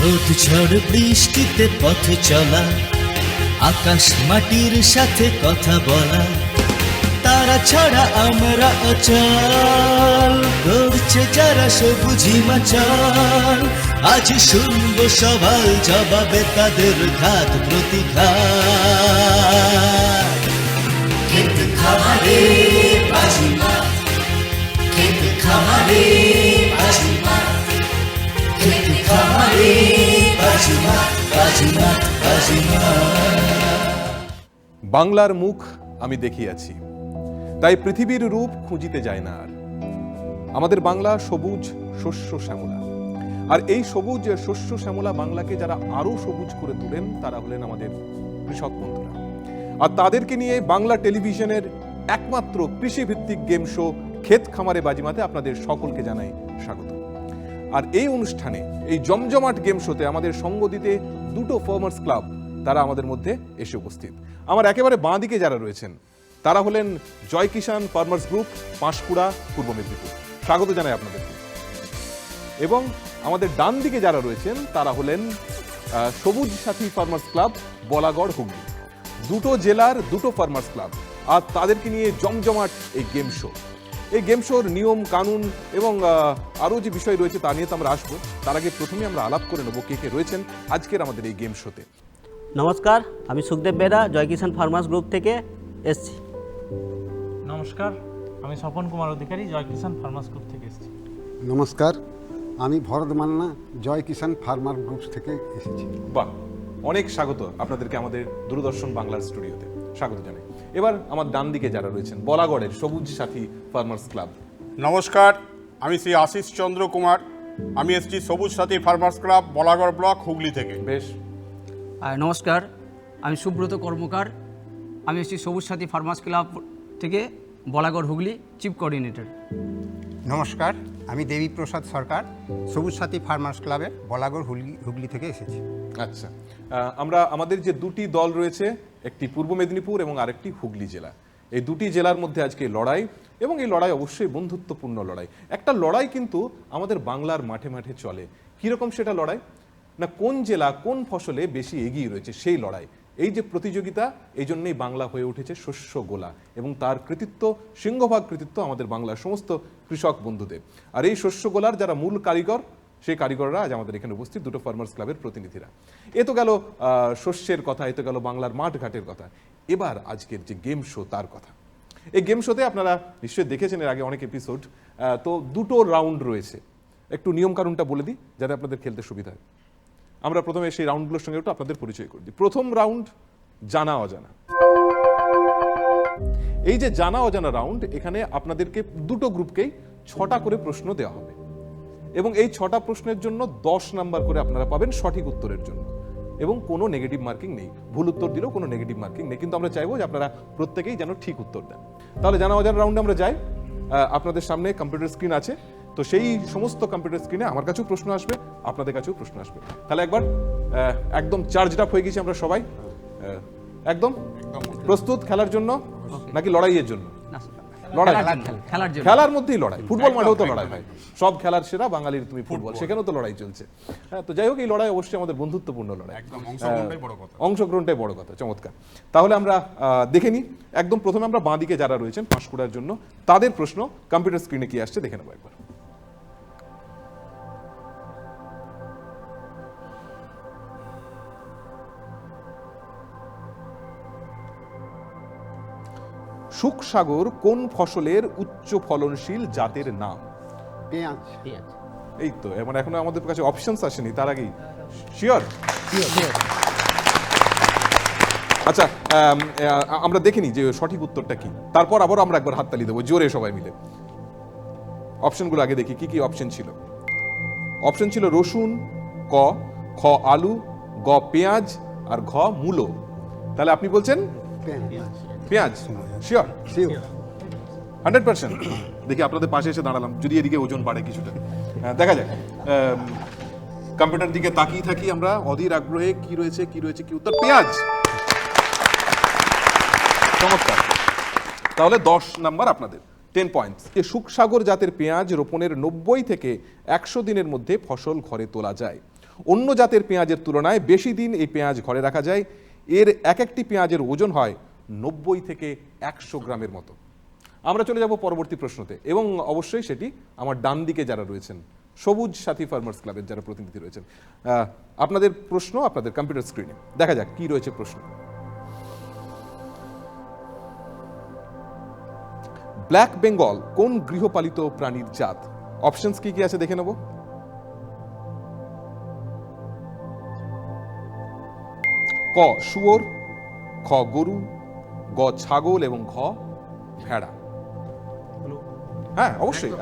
রোদ ঝড় বৃষ্টিতে পথ চলা, আকাশ মাটির সাথে কথা বলা, তারা ছাড়া আমরা অচল, করছে যারা সবুজ হিমাচল। আজ শুনবো সবাই জবাবে তাদের ঘাত প্রতিঘাত। ক্ষেত খামারে বাজিমাত, ক্ষেত খামারে বাজিমাত, ক্ষেত খামারে বাজিমাত, বাজিমাত, বাজিমাত। বাংলার মুখ আমি দেখিয়াছি, তাই পৃথিবীর রূপ খুঁজিতে যায় না আর। আমাদের বাংলা সবুজ শস্য শ্যামলা, আর এই সবুজ শস্য শ্যামলা বাংলাকে যারা আরো সবুজ করে তোলেন তারা হলেন আমাদের কৃষক বন্ধুরা। আর তাদেরকে নিয়ে বাংলা টেলিভিশনের একমাত্র কৃষিভিত্তিক গেম শো ক্ষেত খামারে বাজিমাতে আপনাদের সকলকে জানাই স্বাগত। আর এই অনুষ্ঠানে, এই জমজমাট গেম শোতে আমাদের সঙ্গ দিতে দুটো ফার্মার্স ক্লাব তারা আমাদের মধ্যে এসে উপস্থিত। আমার একেবারে বাঁ দিকে যারা রয়েছেন তারা হলেন জয় কিষাণ ফার্মার্স গ্রুপ, পাঁশকুড়া, পূর্ব মেদিনীপুর। স্বাগত জানাই আপনাদেরকে। এবং আমাদের ডান দিকে যারা রয়েছেন তারা হলেন সবুজ সাথী ফার্মার্স ক্লাব, বলাগড়, হুগলি। দুটো জেলার দুটো ফার্মার্স ক্লাব, আর তাদেরকে নিয়ে জমজমাট এই গেম শো। এই গেম শোর নিয়ম কানুন এবং আরও যে বিষয় রয়েছে তা নিয়ে তো আমরা আসবো। তার আগে প্রথমে আমরা আলাপ করে নেবো কে কে রয়েছেন আজকের আমাদের এই গেম শোতে। নমস্কার, আমি সুখদেব বেরা, জয় কিষাণ ফার্মার্স গ্রুপ থেকে এসেছি। নমস্কার, আমি স্বপন কুমার অধিকারী, জয় কিষাণ ফার্মার্স গ্রুপ থেকে এসেছি। নমস্কার, আমি ভরত মান্না, জয় কিষাণ ফার্মার গ্রুপ থেকে এসেছি। বাহ, অনেক স্বাগত আপনাদেরকে আমাদের দূরদর্শন বাংলার স্টুডিওতে স্বাগত জানাই। এবার আমার ডান দিকে যারা রয়েছেন বলাগড়ের সবুজ সাথী ফার্মার্স ক্লাব। নমস্কার, আমি শ্রী আশিস চন্দ্র কুমার, আমি এসেছি সবুজ সাথী farmers club, Balagarh block, Hooghly থেকে। বেশ। আর নমস্কার, আমি সুব্রত কর্মকার, আমি এসেছি সবুজ সাথী ফার্মার্স ক্লাব থেকে, বলাগড়, হুগলি, চিফ কোঅর্ডিনেটর। নমস্কার, আমি দেবীপ্রসাদ সরকার, সবুজ সাথী ফার্মার্স ক্লাবের, বলাগড়, হুগলি থেকে এসেছি। আচ্ছা, আমরা আমাদের যে দুটি দল রয়েছে, একটি পূর্ব মেদিনীপুর এবং আরেকটি হুগলি জেলা, এই দুটি জেলার মধ্যে আজকে লড়াই, এবং এই লড়াই অবশ্যই বন্ধুত্বপূর্ণ লড়াই। একটা লড়াই কিন্তু আমাদের বাংলার মাঠে মাঠে চলে। কীরকম সেটা লড়াই? না, কোন জেলা কোন ফসলে বেশি এগিয়ে রয়েছে সেই লড়াই। এই যে প্রতিযোগিতা, এই জন্যই বাংলা হয়ে উঠেছে শস্য গোলা, এবং তার কৃতিত্ব, সিংহভাগ কৃতিত্ব আমাদের বাংলার সমস্ত কৃষক বন্ধুদের। আর এই শস্য গোলার যারা মূল কারিগর, সেই কারিগররা আজ আমাদের এখানে উপস্থিত, দুটো ফার্মার্স ক্লাবের প্রতিনিধিরা। এ তো গেল শস্যের কথা, এ তো গেল বাংলার মাঠ ঘাটের কথা। এবার আজকের যে গেম শো তার কথা। এই গেম শোতে আপনারা নিশ্চয়ই দেখেছেন এর আগে অনেক এপিসোড। তো দুটো রাউন্ড রয়েছে, একটু নিয়ম কানুনটা বলে দিই যাতে আপনাদের খেলতে সুবিধা হয়। আমরা প্রথমে সেই রাউন্ডগুলোর সঙ্গে একটু আপনাদের পরিচয় করে দিই। প্রথম রাউন্ড জানা অজানা। এই যে জানা অজানা রাউন্ড, এখানে আপনাদেরকে দুটো গ্রুপকেই 6টা করে প্রশ্ন দেওয়া হবে, এবং এই 6টা প্রশ্নের জন্য 10 নাম্বার করে আপনারা পাবেন সঠিক উত্তরের জন্য, এবং কোনো নেগেটিভ মার্কিং নেই। ভুল উত্তর দিলেও কোনো নেগেটিভ মার্কিং নেই, কিন্তু আমরা চাইবো যে আপনারা প্রত্যেকেই যেন ঠিক উত্তর দেন। তাহলে জানা অজানা রাউন্ডে আমরা যাই। আপনাদের সামনে কম্পিউটার স্ক্রিন আছে, তো সেই সমস্ত কম্পিউটার স্ক্রিনে আমার কাছেও প্রশ্ন আসবে, আপনাদের কাছেও প্রশ্ন আসবে। তাহলে একবার একদম চার্জড আপ হয়ে গেছি আমরা সবাই, একদম প্রস্তুত খেলার জন্য নাকি লড়াইয়ের জন্য? লড়াই, খেলার মধ্যেই লড়াই। ফুটবল মাঠেও তো লড়াই হয়, সব খেলার সেরা বাঙালির তুমি ফুটবল, সেখানেও তো লড়াই চলছে। হ্যাঁ, তো যাই হোক, এই লড়াই অবশ্যই আমাদের বন্ধুত্বপূর্ণ লড়াই, অংশগ্রহণটাই বড় কথা। চমৎকার। তাহলে আমরা দেখে নিই। একদম প্রথমে আমরা বাঁ দিকে যারা রয়েছেন পাঁশকুড়ার জন্য, তাদের প্রশ্ন কম্পিউটার স্ক্রিনে কি আসছে দেখে নেবো একবার। সুখসাগর কোন ফসলের উচ্চ ফলনশীল জাতের নাম? পেঁয়াজ। এই তো, মানে এখনো আমাদের কাছে অপশনস আসেনি, তার আগেই শিওর? আচ্ছা, আমরা দেখিনি যে সঠিক উত্তরটা কি, তারপর আবার আমরা একবার হাততালি দেবো জোরে সবাই মিলে। অপশনগুলো আগে দেখি কি কি অপশন ছিল। অপশন ছিল রসুন, ক, খ আলু, গ পেঁয়াজ, আর ঘ মূলো। তাহলে আপনি বলছেন পেঁয়াজ। শিওর? 100%? দেখি আপনাদের পাশে এসে দাঁড়ালাম, যদি এদিকে ওজন বাড়ে কিছুটা, দেখা যাক। কম্পিউটার দিকে তাকিয়ে থাকি আমরা অধীর আগ্রহে, কি রয়েছে কি রয়েছে কি উত্তর? পেঁয়াজ। চমৎকার। তাহলে 10 নাম্বার আপনাদের, 10 পয়েন্টস। এই সুখসাগর জাতের পেঁয়াজ রোপণের 90 থেকে 100 দিনের মধ্যে ফসল ঘরে তোলা যায়। অন্য জাতের পেঁয়াজের তুলনায় বেশি দিন এই পেঁয়াজ ঘরে রাখা যায়। এর এক একটি পেঁয়াজের ওজন হয় 90 থেকে 100 গ্রামের মতো। আমরা চলে যাব পরবর্তী প্রশ্নতে, এবং অবশ্যই সেটি আমার ডান দিকে যারা রয়েছেন, সবুজ সাথী ফার্মার্স ক্লাবের যারা প্রতিনিধি রয়েছেন, আপনাদের প্রশ্ন আপনাদের কম্পিউটার স্ক্রিনে। দেখা যাক কি রয়েছে প্রশ্ন। ব্ল্যাক বেঙ্গল কোন গৃহপালিত প্রাণীর জাত? অপশনস কি কি আছে দেখে নেব। ক শুয়োর, খ গরু, গ ছাগল এবং ঘ ভেড়া। হ্যাঁ অবশ্যই।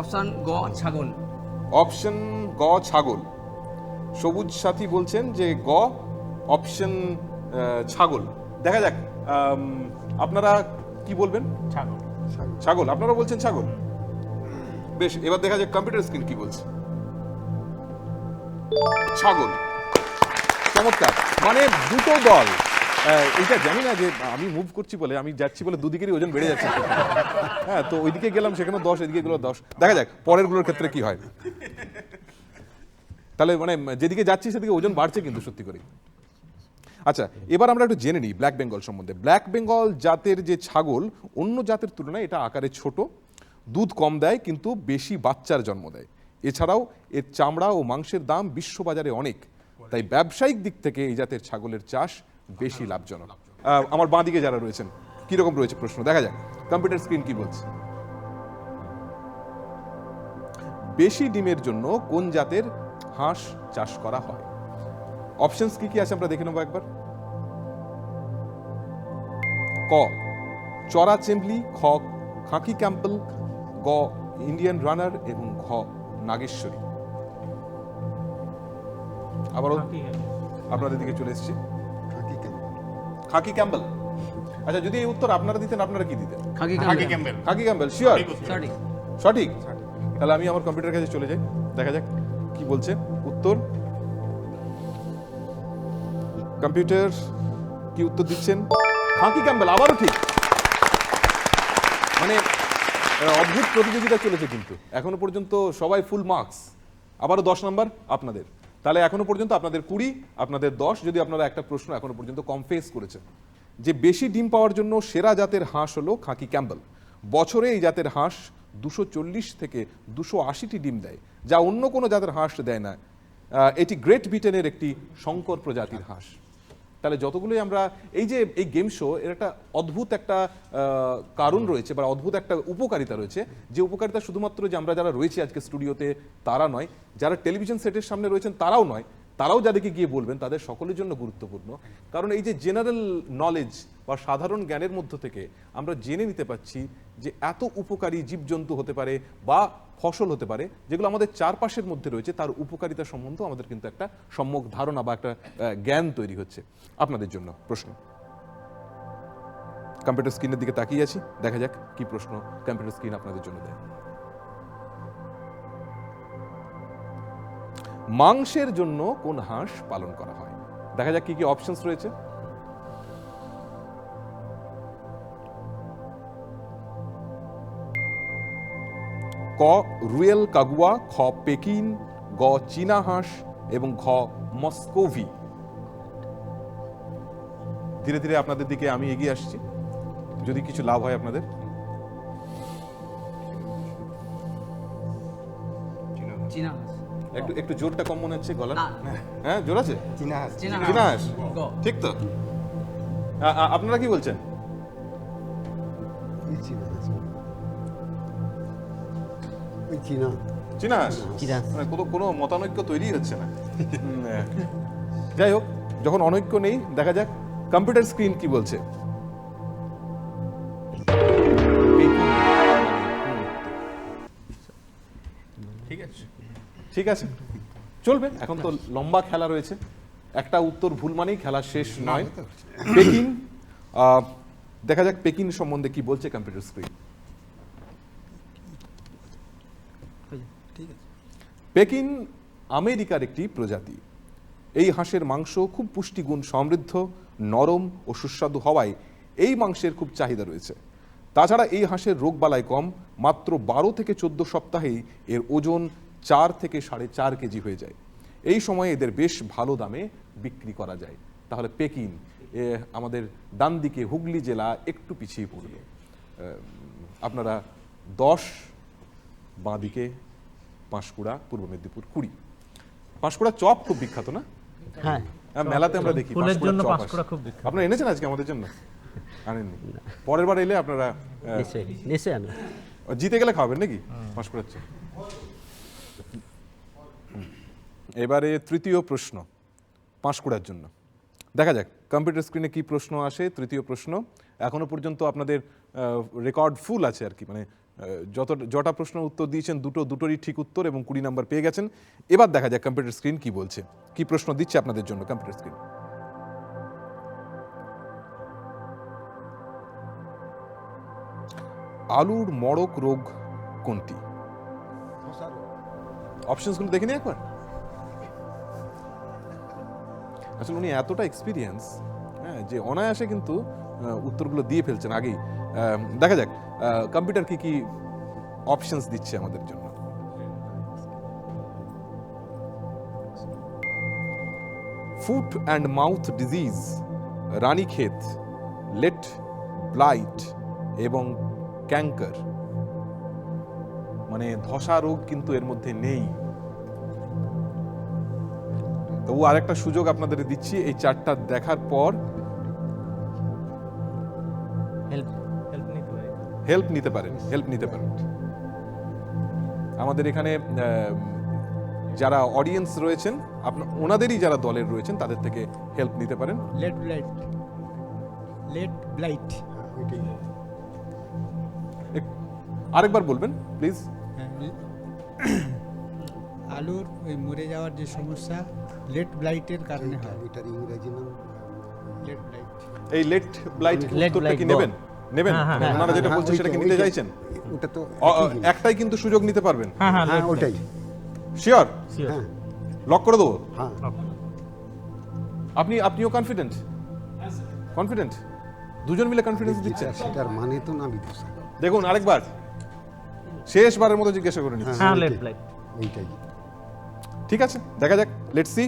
অপশান গ ছাগল। অপশন গ ছাগল। সবুজ সাথী বলছেন যে গ অপশন ছাগল। দেখা যাক আপনারা কি বলবেন। ছাগল। ছাগল, আপনারা বলছেন ছাগল। বেশ, এবার দেখা যাক কম্পিউটার স্ক্রিন কি বলছে। ছাগল। চমৎকার। মানে দুটো দল, এটা জানি না যে আমি মুভ করছি বলে, আমি যাচ্ছি বলে দুদিকেরই ওজন বেড়ে যাচ্ছে। হ্যাঁ, তো ওইদিকে গেলাম সেখানে 10, এদিকে গেলো 10। দেখা যাক পরের গুলোর ক্ষেত্রে কি হয়। তাহলে মানে যেদিকে যাচ্ছি সেদিকে ওজন বাড়ছে কিন্তু সত্যি করে। আচ্ছা, এবার আমরা একটু জেনে নিই ব্ল্যাক বেঙ্গল সম্বন্ধে। ব্ল্যাক বেঙ্গল জাতের যে ছাগল, অন্য জাতের তুলনায় এটা আকারে ছোট, দুধ কম দেয় কিন্তু বেশি বাচ্চার জন্ম দেয়। এছাড়াও এর চামড়া ও মাংসের দাম বিশ্ববাজারে অনেক, তাই ব্যবসায়িক দিক থেকে এই জাতের ছাগলের চাষ বেশি লাভজনক। আমার বাঁ দিকে যারা রয়েছেন, কিরকম রয়েছে প্রশ্ন দেখা যাক কম্পিউটার স্ক্রিন কি বলছে। বেশি ডিমের জন্য কোন জাতের হাঁস চাষ করা হয়? অপশনস কি কি আছে আমরা দেখে নেবো একবার। ক চড়া চেম্বলি, খ খাকি ক্যাম্পেল, গ ইন্ডিয়ান রানার এবং ঘ নাগেশ্বরী। আবারও আপনাদের দিকে চলে এসেছি। খাকি ক্যাম্পেল। আচ্ছা, যদি এই উত্তর আপনারা দিতেন আপনারা কি দিতেন? খাকি ক্যাম্পবেল। খাকি ক্যাম্পেল শিওর? সঠিক। সঠিক। তাহলে আমি আমার কম্পিউটার কাছে চলে যাই, দেখা যাক কি বলছে উত্তর। কম্পিউটার কি উত্তর দিচ্ছেন? খাকি ক্যাম্পবেল। আবারও ঠিক। মানে অদ্ভুত প্রতিযোগিতা চলেছে কিন্তু এখনো পর্যন্ত সবাই ফুল মার্কস। আবারও 10 নম্বর আপনাদের। তাহলে এখনো পর্যন্ত আপনাদের 20, আপনাদের 10, যদি আপনারা একটা প্রশ্ন এখনো পর্যন্ত কম ফেস করেছেন। যে বেশি ডিম পাওয়ার জন্য সেরা জাতের হাঁস হলো খাকি ক্যাম্পবেল। বছরে এই জাতের হাঁস 240 থেকে 280টি ডিম দেয়, যা অন্য কোনো জাতের হাঁস দেয় না। এটি গ্রেট ব্রিটেনের একটি সংকর প্রজাতির হাঁস। তাহলে যতগুলোই আমরা এই যে এই গেম শো, এর একটা অদ্ভুত একটা কারণ রয়েছে বা অদ্ভুত একটা উপকারিতা রয়েছে, যে উপকারিতা শুধুমাত্র যে আমরা যারা রয়েছি আজকে স্টুডিওতে তারা নয়, যারা টেলিভিশন সেটের সামনে রয়েছেন তারাও নয়, তারাও যাদেরকে গিয়ে বলবেন তাদের সকলের জন্য গুরুত্বপূর্ণ। কারণ এই যে জেনারেল নলেজ বা সাধারণ জ্ঞানের মধ্য থেকে আমরা জেনে নিতে পারছি যে এত উপকারী জীবজন্তু হতে পারে বা ফসল হতে পারে যেগুলো আমাদের চারপাশের মধ্যে রয়েছে, তার উপকারিতা সম্বন্ধে আমাদের কিন্তু একটা সম্যক ধারণা বা একটা জ্ঞান তৈরি হচ্ছে। আপনাদের জন্য প্রশ্ন। কম্পিউটার স্ক্রিনের দিকে তাকিয়ে আছি, দেখা যাক কি প্রশ্ন কম্পিউটার স্ক্রিন আপনাদের জন্য দেয়। মাংসের জন্য কোন হাঁস পালন করা হয়? দেখা যাক কি কি অপশনস রয়েছে। ক রুয়েল কাগুয়া, খ পেকিন, গ চীনা হাঁস এবং ঘ মস্কোভি। ধীরে ধীরে আপনাদের দিকে আমি এগিয়ে আসছি, যদি কিছু লাভ হয় আপনাদের। চীনা হাঁস। একটু একটু জোরটা কম মনে হচ্ছে গলা। না। হ্যাঁ, জোর আছে? চীনা হাঁস। চীনা চীনা হাঁস। গ। ঠিক তো? আপনারা কি বলছেন? ওই চীনা হাঁস। ওই চীনা। চীনা হাঁস? চীনা। মানে কোনো মতানৈক্য তৈরি হচ্ছে না। যাই হোক, যখন অনৈক্য নেই, দেখা যাক কম্পিউটার স্ক্রিন কি বলছে। ঠিক আছে, চলবে। এখন তো লম্বা খেলা রয়েছে, একটা উত্তর ভুল মানেই খেলা শেষ নয়। পেকিং, দেখা যাক পেকিং সম্বন্ধে কি বলছে কম্পিউটার স্ক্রিন। পেকিং আমেরিকার একটি প্রজাতি। এই হাঁসের মাংস খুব পুষ্টিগুণ সমৃদ্ধ, নরম ও সুস্বাদু হওয়ায় এই মাংসের খুব চাহিদা রয়েছে। তাছাড়া এই হাঁসের রোগবালাই কম, মাত্র 12 থেকে 14 সপ্তাহেই এর ওজন 4 থেকে 4.5 কেজি হয়ে যায়। এই সময়ে এদের বেশ ভালো দামে বিক্রি করা যায়। তাহলে পেকিং আমাদের ডান দিকে হুগলি জেলা একটু পিছিয়ে পড়ল। আপনারা 10, বাঁ দিকে পাঁশকুড়া, পূর্ব মেদিনীপুর 20। পাঁশকুড়া চপ খুব বিখ্যাত না? হ্যাঁ, মেলাতে আমরা দেখি ফুলের পাঁশকুড়ার জন্য চপ পাঁশকুড়া আসে। খুব বিখ্যাত। আপনারা এনেছেন আজকে আমাদের জন্য? আনেননি। পরের বার এলে আপনারা নিশ্চয়ই আনবো। জিতে গেলে খাবেন নাকি পাঁশকুড়ার চপ? এবারে তৃতীয় প্রশ্ন পাঁশকুড়ার জন্য। দেখা যাক কম্পিউটার স্ক্রিনে কি প্রশ্ন আসে। তৃতীয় প্রশ্ন, এখনো পর্যন্ত আপনাদের রেকর্ড ফুল আছে আর কি, মানে যটা প্রশ্ন উত্তর দিয়েছেন দুটোরই ঠিক উত্তর এবং 20 নাম্বার পেয়ে গেছেন। এবার দেখা যাক কম্পিউটার স্ক্রিন কি বলছে, কি প্রশ্ন দিচ্ছে আপনাদের জন্য কম্পিউটার স্ক্রিন। আলুর মড়ক রোগ কোনটি? অপশনসগুলো দেখে নিই একবার। আসলে উনি এতটা এক্সপিরিয়েন্স, হ্যাঁ, যে অনায়াসে কিন্তু উত্তরগুলো দিয়ে ফেলছেন আগেই। দেখা যাক কম্পিউটার কি কি অপশনস দিচ্ছে আমাদের জন্য। Foot and mouth disease, Ranikhet, late blight এবং ক্যাঙ্কার। মানে ধসা রোগ কিন্তু এর মধ্যে নেই। তবু আরেকটা সুযোগ আপনাদের দিচ্ছি, এই চারটা দেখার পর হেল্প নিতে পারেন। আমাদের এখানে যারা অডিয়েন্স রয়েছেন, ওনাদেরই যারা দলের রয়েছেন তাদের থেকে হেল্প নিতে পারেন। Late blight. আরেকবার বলবেন প্লিজ। আলুর ওই মরে যাওয়ার যে সমস্যা লেট ব্লাইটের কারণে হয়। এটার ইংরেজি নাম লেট ব্লাইট। এই লেট ব্লাইট উত্তরটা কি নেবেন? ওনারা যেটা বলছে সেটা কি নিতে চাইছেন? ওটা তো একটাই কিন্তু সুযোগ নিতে পারবেন। হ্যাঁ ওটাই। শিওর? হ্যাঁ লক করে দেবো? হ্যাঁ আপনিও কনফিডেন্ট? দুজন মিলে কনফিডেন্স দিচ্ছেন? সেটার মানে তো নামি ধসা। দেখুন আরেকবার শেষবারের মতো জিজ্ঞাসা করে নিচ্ছি। হ্যাঁ, লেট ব্লাইট। ওইটাই। ঠিক আছে, দেখা যাক। Let's see.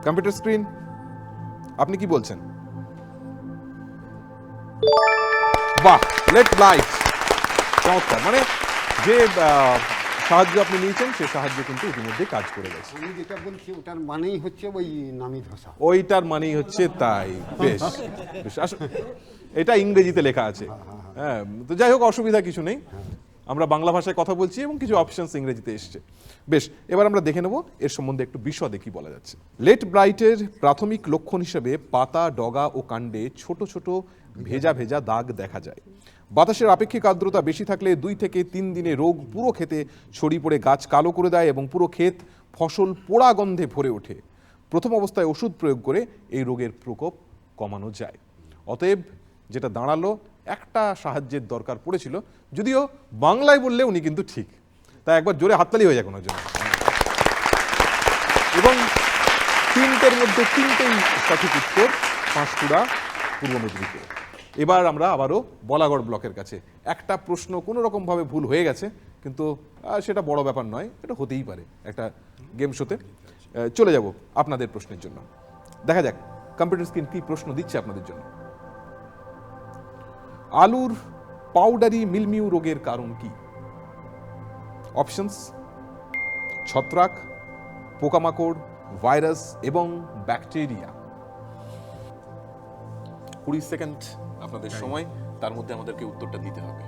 কম্পিউটার স্ক্রিন, আপনি কি বলছেন? বাহ, লেট ব্লাইট। চমৎকার। মানে যে সাহায্য আপনি নিয়েছেন সে সাহায্য কিন্তু ইতিমধ্যে কাজ করে গেছে। আমি যেটা বলছি ওটার মানেই হচ্ছে ওই নামি ধসা। ওইটার মানেই হচ্ছে তাই। বেশ, এটা ইংরেজিতে লেখা আছে। হ্যাঁ, তো যাই হোক, অসুবিধা কিছু নেই। আমরা বাংলা ভাষায় কথা বলছি এবং কিছু অপশনস ইংরেজিতে এসছে। বেশ, এবার আমরা দেখে নেব এর সম্বন্ধে একটু বিশদে কি বলা যাচ্ছে। লেট ব্লাইটের প্রাথমিক লক্ষণ হিসেবে পাতা, ডগা ও কাণ্ডে ছোট ছোট ভেজা ভেজা দাগ দেখা যায়। বাতাসের আপেক্ষিক আর্দ্রতা বেশি থাকলে 2 থেকে 3 দিনে রোগ পুরো ক্ষেতে ছড়িয়ে পড়ে গাছ কালো করে দেয় এবং পুরো ক্ষেত ফসল পোড়া গন্ধে ভরে ওঠে। প্রথম অবস্থায় ওষুধ প্রয়োগ করে এই রোগের প্রকোপ কমানো যায়। অতএব যেটা দাঁড়ালো, একটা সাহায্যের দরকার পড়েছিল, যদিও বাংলায় বললে উনি কিন্তু ঠিক। তাই একবার জোরে হাততালি হয়ে যাক ওনার জন্য। এবং 3টের মধ্যে 3টেই সঠিক উত্তর পাঁশকুড়া, পূর্ব মেদিনীপুর। এবার আমরা আবারও বলাগড় ব্লকের কাছে। একটা প্রশ্ন কোনো রকমভাবে ভুল হয়ে গেছে, কিন্তু সেটা বড় ব্যাপার নয়, এটা হতেই পারে একটা গেম শোতে। চলে যাব আপনাদের প্রশ্নের জন্য। দেখা যাক কম্পিউটার স্ক্রিন কি প্রশ্ন দিচ্ছে আপনাদের জন্য। আলুর পাউডারি মিলমিউ রোগের কারণ কি? অপশনস: ছত্রাক, পোকামাকড়, ভাইরাস এবং ব্যাকটেরিয়া। 20 সেকেন্ড আপনাদের সময়, তার মধ্যে আমাদেরকে উত্তরটা দিতে হবে।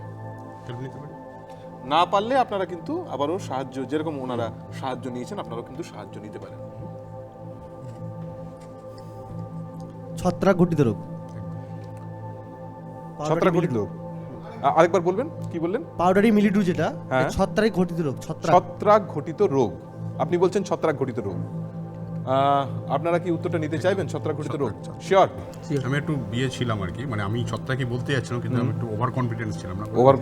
না পারলে আপনারা কিন্তু আবারও সাহায্য, যেরকম ওনারা সাহায্য নিয়েছেন আপনারাও কিন্তু সাহায্য নিতে পারেন। ছত্রাক ঘটিত রোগ। ছত্রাক ঘটিত রোগ, আরেকবার বলবেন, কি বললেন? পাউডারি মিলিডু, যেটা হ্যাঁ। ছত্রাক ঘটিত রোগ। ছত্রাক ঘটিত রোগ, আপনি বলছেন ছত্রাক ঘটিত রোগ। আপনারা কি উত্তরটা নিতে চাইবেন? ছত্রাক ঘটিত রোগ শিওর? আমি একটু বিয়ে ছিলাম আর কি, মানে আমি ছত্রাকই বলতে যাচ্ছিলাম, কিন্তু আমি একটু ওভার কনফিডেন্স ছিলাম না। ওভার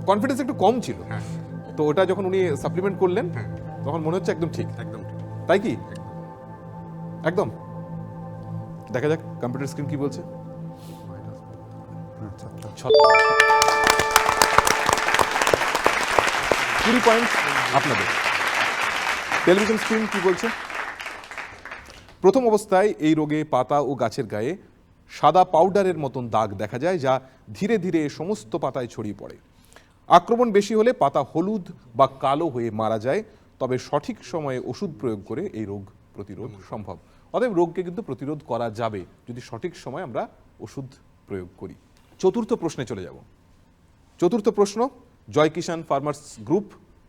কনফিডেন্স একটু কম ছিল। হ্যাঁ। তো ওটা যখন উনি সাপ্লিমেন্ট করলেন তখন মনে হচ্ছে একদম ঠিক। একদম ঠিক। তাই কি? একদম। দেখা যাক কম্পিউটার স্ক্রিন কি বলছে। ছত্রাক। 20 পয়েন্ট আপনাদের। টেলিভিশন স্ক্রিন কি বলছে? প্রথম অবস্থায় এই রোগে পাতা ও গাছের গায়ে সাদা পাউডারের মতন দাগ দেখা যায়, যা ধীরে ধীরে সমস্ত পাতায় ছড়িয়ে পড়ে। আক্রমণ বেশি হলে পাতা হলুদ বা কালো হয়ে মারা যায়, তবে সঠিক সময়ে ওষুধ প্রয়োগ করে এই রোগ প্রতিরোধ সম্ভব। অতএব রোগকে কিন্তু প্রতিরোধ করা যাবে যদি সঠিক সময় আমরা ওষুধ প্রয়োগ করি। চতুর্থ প্রশ্নে চলে যাব। চতুর্থ প্রশ্ন জয় কিষাণ ফার্মার্স গ্রুপ,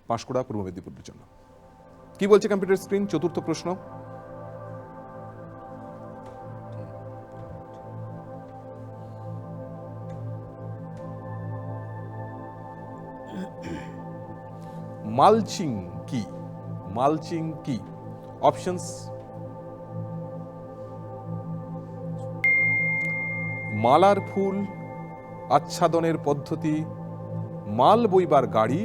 পাঁশকুড়া, পূর্ব মেদিনীপুরের জন্য। কি বলছে কম্পিউটার স্ক্রিন? চতুর্থ প্রশ্ন। মালচিং কি? মালচিং কি? অপশনস: মালার ফুল, আচ্ছাদনের পদ্ধতি, মাল বইবার গাড়ি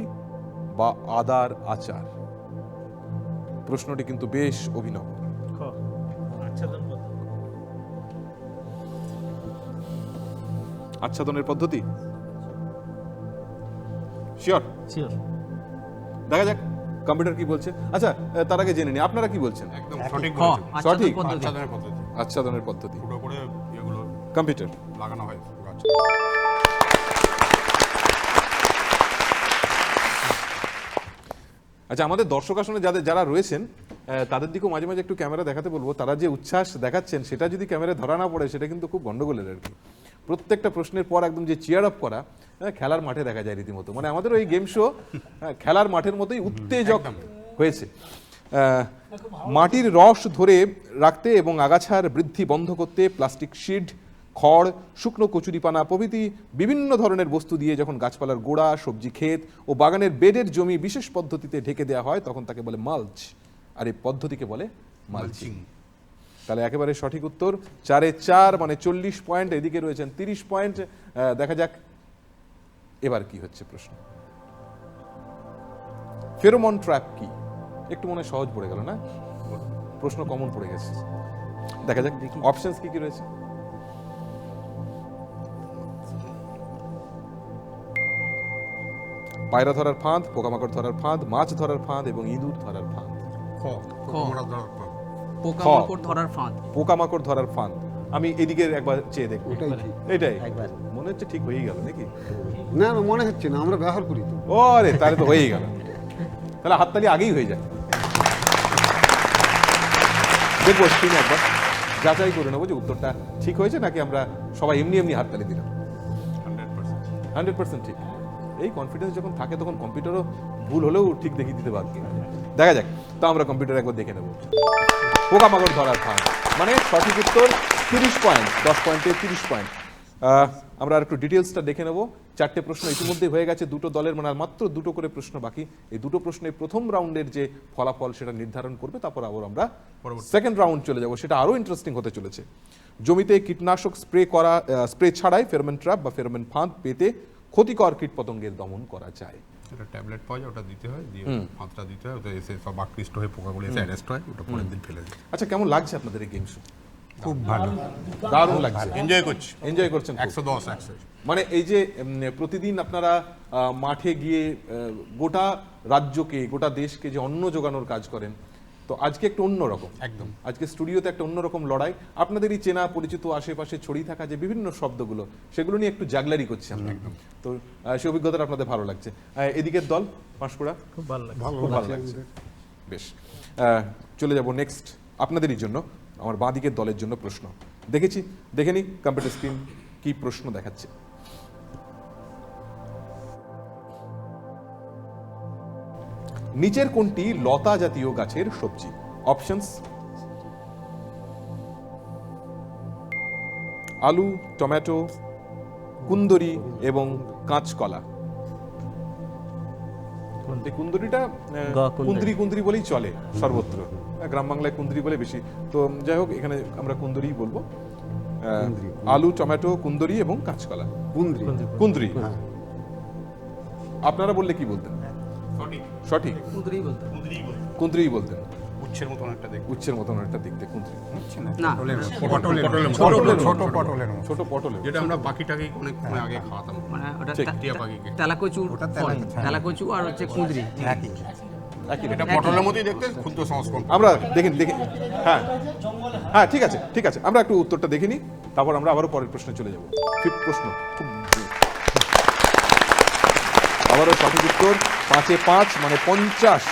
বা আদার আচার। প্রশ্নটি কিন্তু বেশ অভিনব। খ আচ্ছাদন পদ্ধতি। আচ্ছাদনের পদ্ধতি শিওর? শিওর। দেখা যাক কম্পিউটার কি বলছে। আচ্ছা, তার আগে জেনে নি আপনারা কি বলছেন। একদম সঠিক খ বলেছেন। আচ্ছাদন সঠিক। পদ্ধতি। আচ্ছাদনের পদ্ধতি আচ্ছাদনের পদ্ধতি। ফুটো করে এগুলো কম্পিউটার লাগানো হয় গাছ। আচ্ছা, আমাদের দর্শক আসনে যারা রয়েছেন তাদের দিকেও মাঝে মাঝে একটু ক্যামেরা দেখাতে বলবো। তারা যে উচ্ছ্বাস দেখাচ্ছেন সেটা যদি ক্যামেরায় ধরা না পড়ে সেটা কিন্তু খুব গন্ডগোলের আর কি। প্রত্যেকটা প্রশ্নের পর একদম যে চিয়ার আপ করা খেলার মাঠে দেখা যায় রীতিমতো। মানে আমাদের ওই গেম শো খেলার মাঠের মতোই উত্তেজক হয়েছে। মাটির রস ধরে রাখতে এবং আগাছার বৃদ্ধি বন্ধ করতে প্লাস্টিক শিড, খড়, শুকনো কচুরিপানা প্রভৃতি বিভিন্ন ধরনের বস্তু দিয়ে যখন গাছপালার গোড়া, সবজি ক্ষেত ও বাগানের বেডের জমি বিশেষ পদ্ধতিতে ঢেকে দেওয়া হয় তখন তাকে বলে মালচ, আর এই পদ্ধতিকে বলে মালচিং। তাহলে একেবারে সঠিক উত্তর। 4-এ 4 মানে 40 পয়েন্ট। এদিকে রয়েছেন 30 পয়েন্ট। দেখা যাক এবার কি হচ্ছে প্রশ্ন। ফেরোমন ট্র্যাপ কি? একটু মনে সহজ পড়ে গেল না? প্রশ্ন কমন পড়ে গেছে। দেখা যাক অপশনস কি কি রয়েছে। পায়রা ধরার ফাঁদ, পোকামাকড় ধরার ফাঁদ, মাছ ধরার ফাঁদ এবং ইঁদুর ধরার ফাঁদ। খ তোমরা ধরো খ। পোকামাকড় ধরার ফাঁদ। পোকামাকড় ধরার ফাঁদ। আমি এদিকে একবার চেয়ে দেখব। এটাই ঠিক। এটাই একবার। মনে হচ্ছে ঠিক হয়েই গেল নাকি? না না, মনে হচ্ছে না, আমরা ব্যবহার করি তো। ওরে, তাহলে তো হয়েই গেল। তাহলে হাততালি আগেই হয়ে যায়। দেখবো স্ক্রিনে একবার যাচাই করে নেবো যে উত্তরটা ঠিক হয়েছে নাকি আমরা সবাই এমনি এমনি হাততালি দিলাম। 100% ঠিক। এই কনফিডেন্স যখন থাকে তখন কম্পিউটারও ভুল হলেও ঠিক দেখিয়ে দিতে পারবে। দেখা যাক। তো আমরা কম্পিউটার একবার দেখে নেব। পোকামাকড় ধরার ফাঁদ মানে সঠিক উত্তর। 30 পয়েন্ট। 10 পয়েন্টে 30 পয়েন্ট। আমরা আর একটু ডিটেলসটা দেখে নেব। 4টে প্রশ্ন ইতিমধ্যে হয়ে গেছে দুটো দলের, মানে আর মাত্র দুটো করে প্রশ্ন বাকি। এই দুটো প্রশ্নে প্রথম রাউন্ডের যে ফলাফল সেটা নির্ধারণ করবে, তারপর আবার আমরা সেকেন্ড রাউন্ড চলে যাব। সেটা আরো ইন্টারেস্টিং হতে চলেছে। জমিতে কীটনাশক স্প্রে ছাড়াই ফেরোমন ট্র্যাপ বা ফেরোমন ফাঁদ পেতে ক্ষতিকর কীটপতঙ্গের দমন করা যায়। এটা ট্যাবলেট পাওয়া যায়, ওটা দিতে হয়, দিয়ে ফাঁদটা দিতে হয়, ওটা এসে সব আকৃষ্ট হয়ে পোকাগুলো এসে অ্যারেস্ট হয়, ওটা পরের দিন ফেলে দেয়। আচ্ছা, কেমন লাগছে আপনাদের এই গেম শো? খুব ভালো। দারুণ লাগছে। এনজয় করছি। এনজয় করছেন খুব। 110 মানে এই যে প্রতিদিন আপনারা মাঠে গিয়ে গোটা রাজ্যকে, গোটা দেশকে যে অন্ন জোগানোর কাজ করেন, তো আজকে একটু অন্যরকম। একদম। আজকে স্টুডিওতে একটা অন্যরকম লড়াই। আপনাদেরই চেনা পরিচিত আশেপাশে ছড়িয়ে থাকা যে বিভিন্ন শব্দগুলো, সেগুলো নিয়ে একটু জাগলারি করছি আমরা। তো সেই অভিজ্ঞতাটা আপনাদের ভালো লাগছে। এদিকের দল পাঁশকুড়া খুব ভালো লাগে। খুব ভালো লাগছে। বেশ, চলে যাব নেক্সট আপনাদেরই জন্য, আমার বাঁদিকের দলের জন্য প্রশ্ন। দেখে নি কম্পিউটার স্ক্রিন কি প্রশ্ন দেখাচ্ছে। নিচের কোনটি লতা জাতীয় গাছের সবজি? অপশনস: আলু, টমেটো, কুন্দরি এবং কাঁচকলা। কুন্দরিটা কুন্দ্রি বলেই চলে সর্বত্র, গ্রাম বাংলায় কুন্দ্রি বলে বেশি। তো যাই হোক, এখানে আমরা কুন্দরি বলবো। আলু, টমেটো, কুন্দরি এবং কাঁচকলা। কুন্দ্রি। আপনারা বললে কি বলতেন? সঠিক। কুন্দ্রিই বলতেন। উচ্ছের মতন একটা দেখতে। উচ্ছের মতন একটা দেখতে কুন্দ্রি। না, ছোট পটলের। যেটা আমরা পাখিটাকে অনেক আগে খাওয়াতাম। মানে ওটা ঠিক। তেলাকচু, তেলাকচু আর হচ্ছে কুঁদরি। একই এটা রকম। পটলের মতোই দেখতে, ক্ষুদ্র সংস্করণ। আমরা দেখি দেখি, হ্যাঁ হ্যাঁ ঠিক আছে ঠিক আছে, আমরা একটু উত্তরটা দেখে নিই, তারপর আমরা আবারও পরের প্রশ্নে চলে যাব। ফিফথ প্রশ্ন, খুব আবারও সঠিক উত্তর 5-এ 5 মানে 50।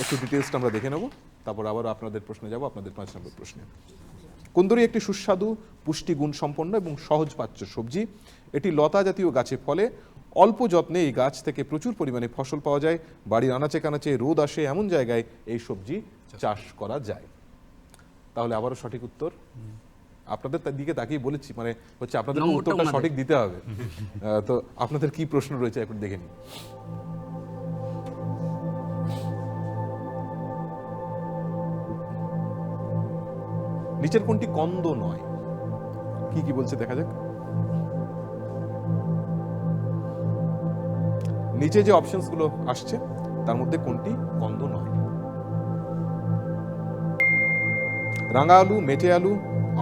একটু ডিটেলসটা আমরা দেখে নেব, তারপর আবার আপনাদের প্রশ্নে যাব, আপনাদের 5 নম্বর প্রশ্নে। কুন্দরী একটি সুস্বাদু পুষ্টিগুণ সম্পন্ন এবং সহজ পাচ্য সবজি। এটি লতা জাতীয় গাছে ফলে। অল্প যত্নে এই গাছ থেকে প্রচুর পরিমাণে ফসল পাওয়া যায়। বাড়ির আনাচে কানাচে রোদ আসে এমন জায়গায় এই সবজি চাষ করা যায়। তাহলে আবারও সঠিক উত্তর আপনাদের দিকে তাকিয়ে বলেছি, মানে হচ্ছে আপনাদের নম্বরটা উত্তরটা ওনাদের। সঠিক দিতে হবে। তো আপনাদের কি প্রশ্ন রয়েছে একটু দেখে নিন। নিচের কোনটি কন্দ নয়? কি কি বলছে দেখা যাক। নিচে যে অপশনস গুলো আসছে তার মধ্যে কোনটি কন্দ নয়? রাঙা আলু, মেটে আলু,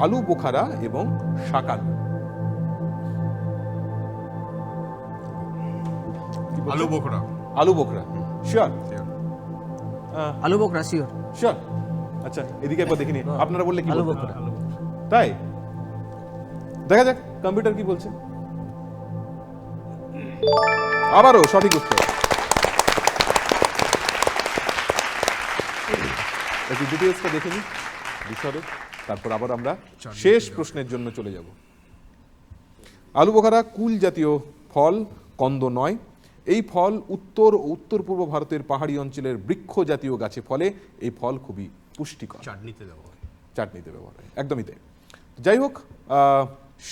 আলু বোখারা এবং শাক আলু। কি বলছে? আলু বোখরা। আলু বোখরা, শিওর আলু বোখরা শিওর। শিওর। আচ্ছা এদিকে একবার দেখিনি, আপনারা বললে কি আলু বলবেন? বোখরা। তাই দেখা যাক কম্পিউটার কি বলছে। আবারও সঠিক উত্তর। একটু ডিটেলসটা দেখে নিই বিশদে, তারপর আবার আমরা শেষ প্রশ্নের জন্য চলে যাব। আলু বোখারা কুল জাতীয় ফল, কন্দ নয়। এই ফল উত্তর ও উত্তর পূর্ব ভারতের পাহাড়ি অঞ্চলের বৃক্ষ জাতীয় গাছে ফলে। এই ফল খুবই পুষ্টিকর, চাটনিতে দেওয়া হয়। চাটনিতে ব্যবহার হয়, একদমই তাই। যাই হোক,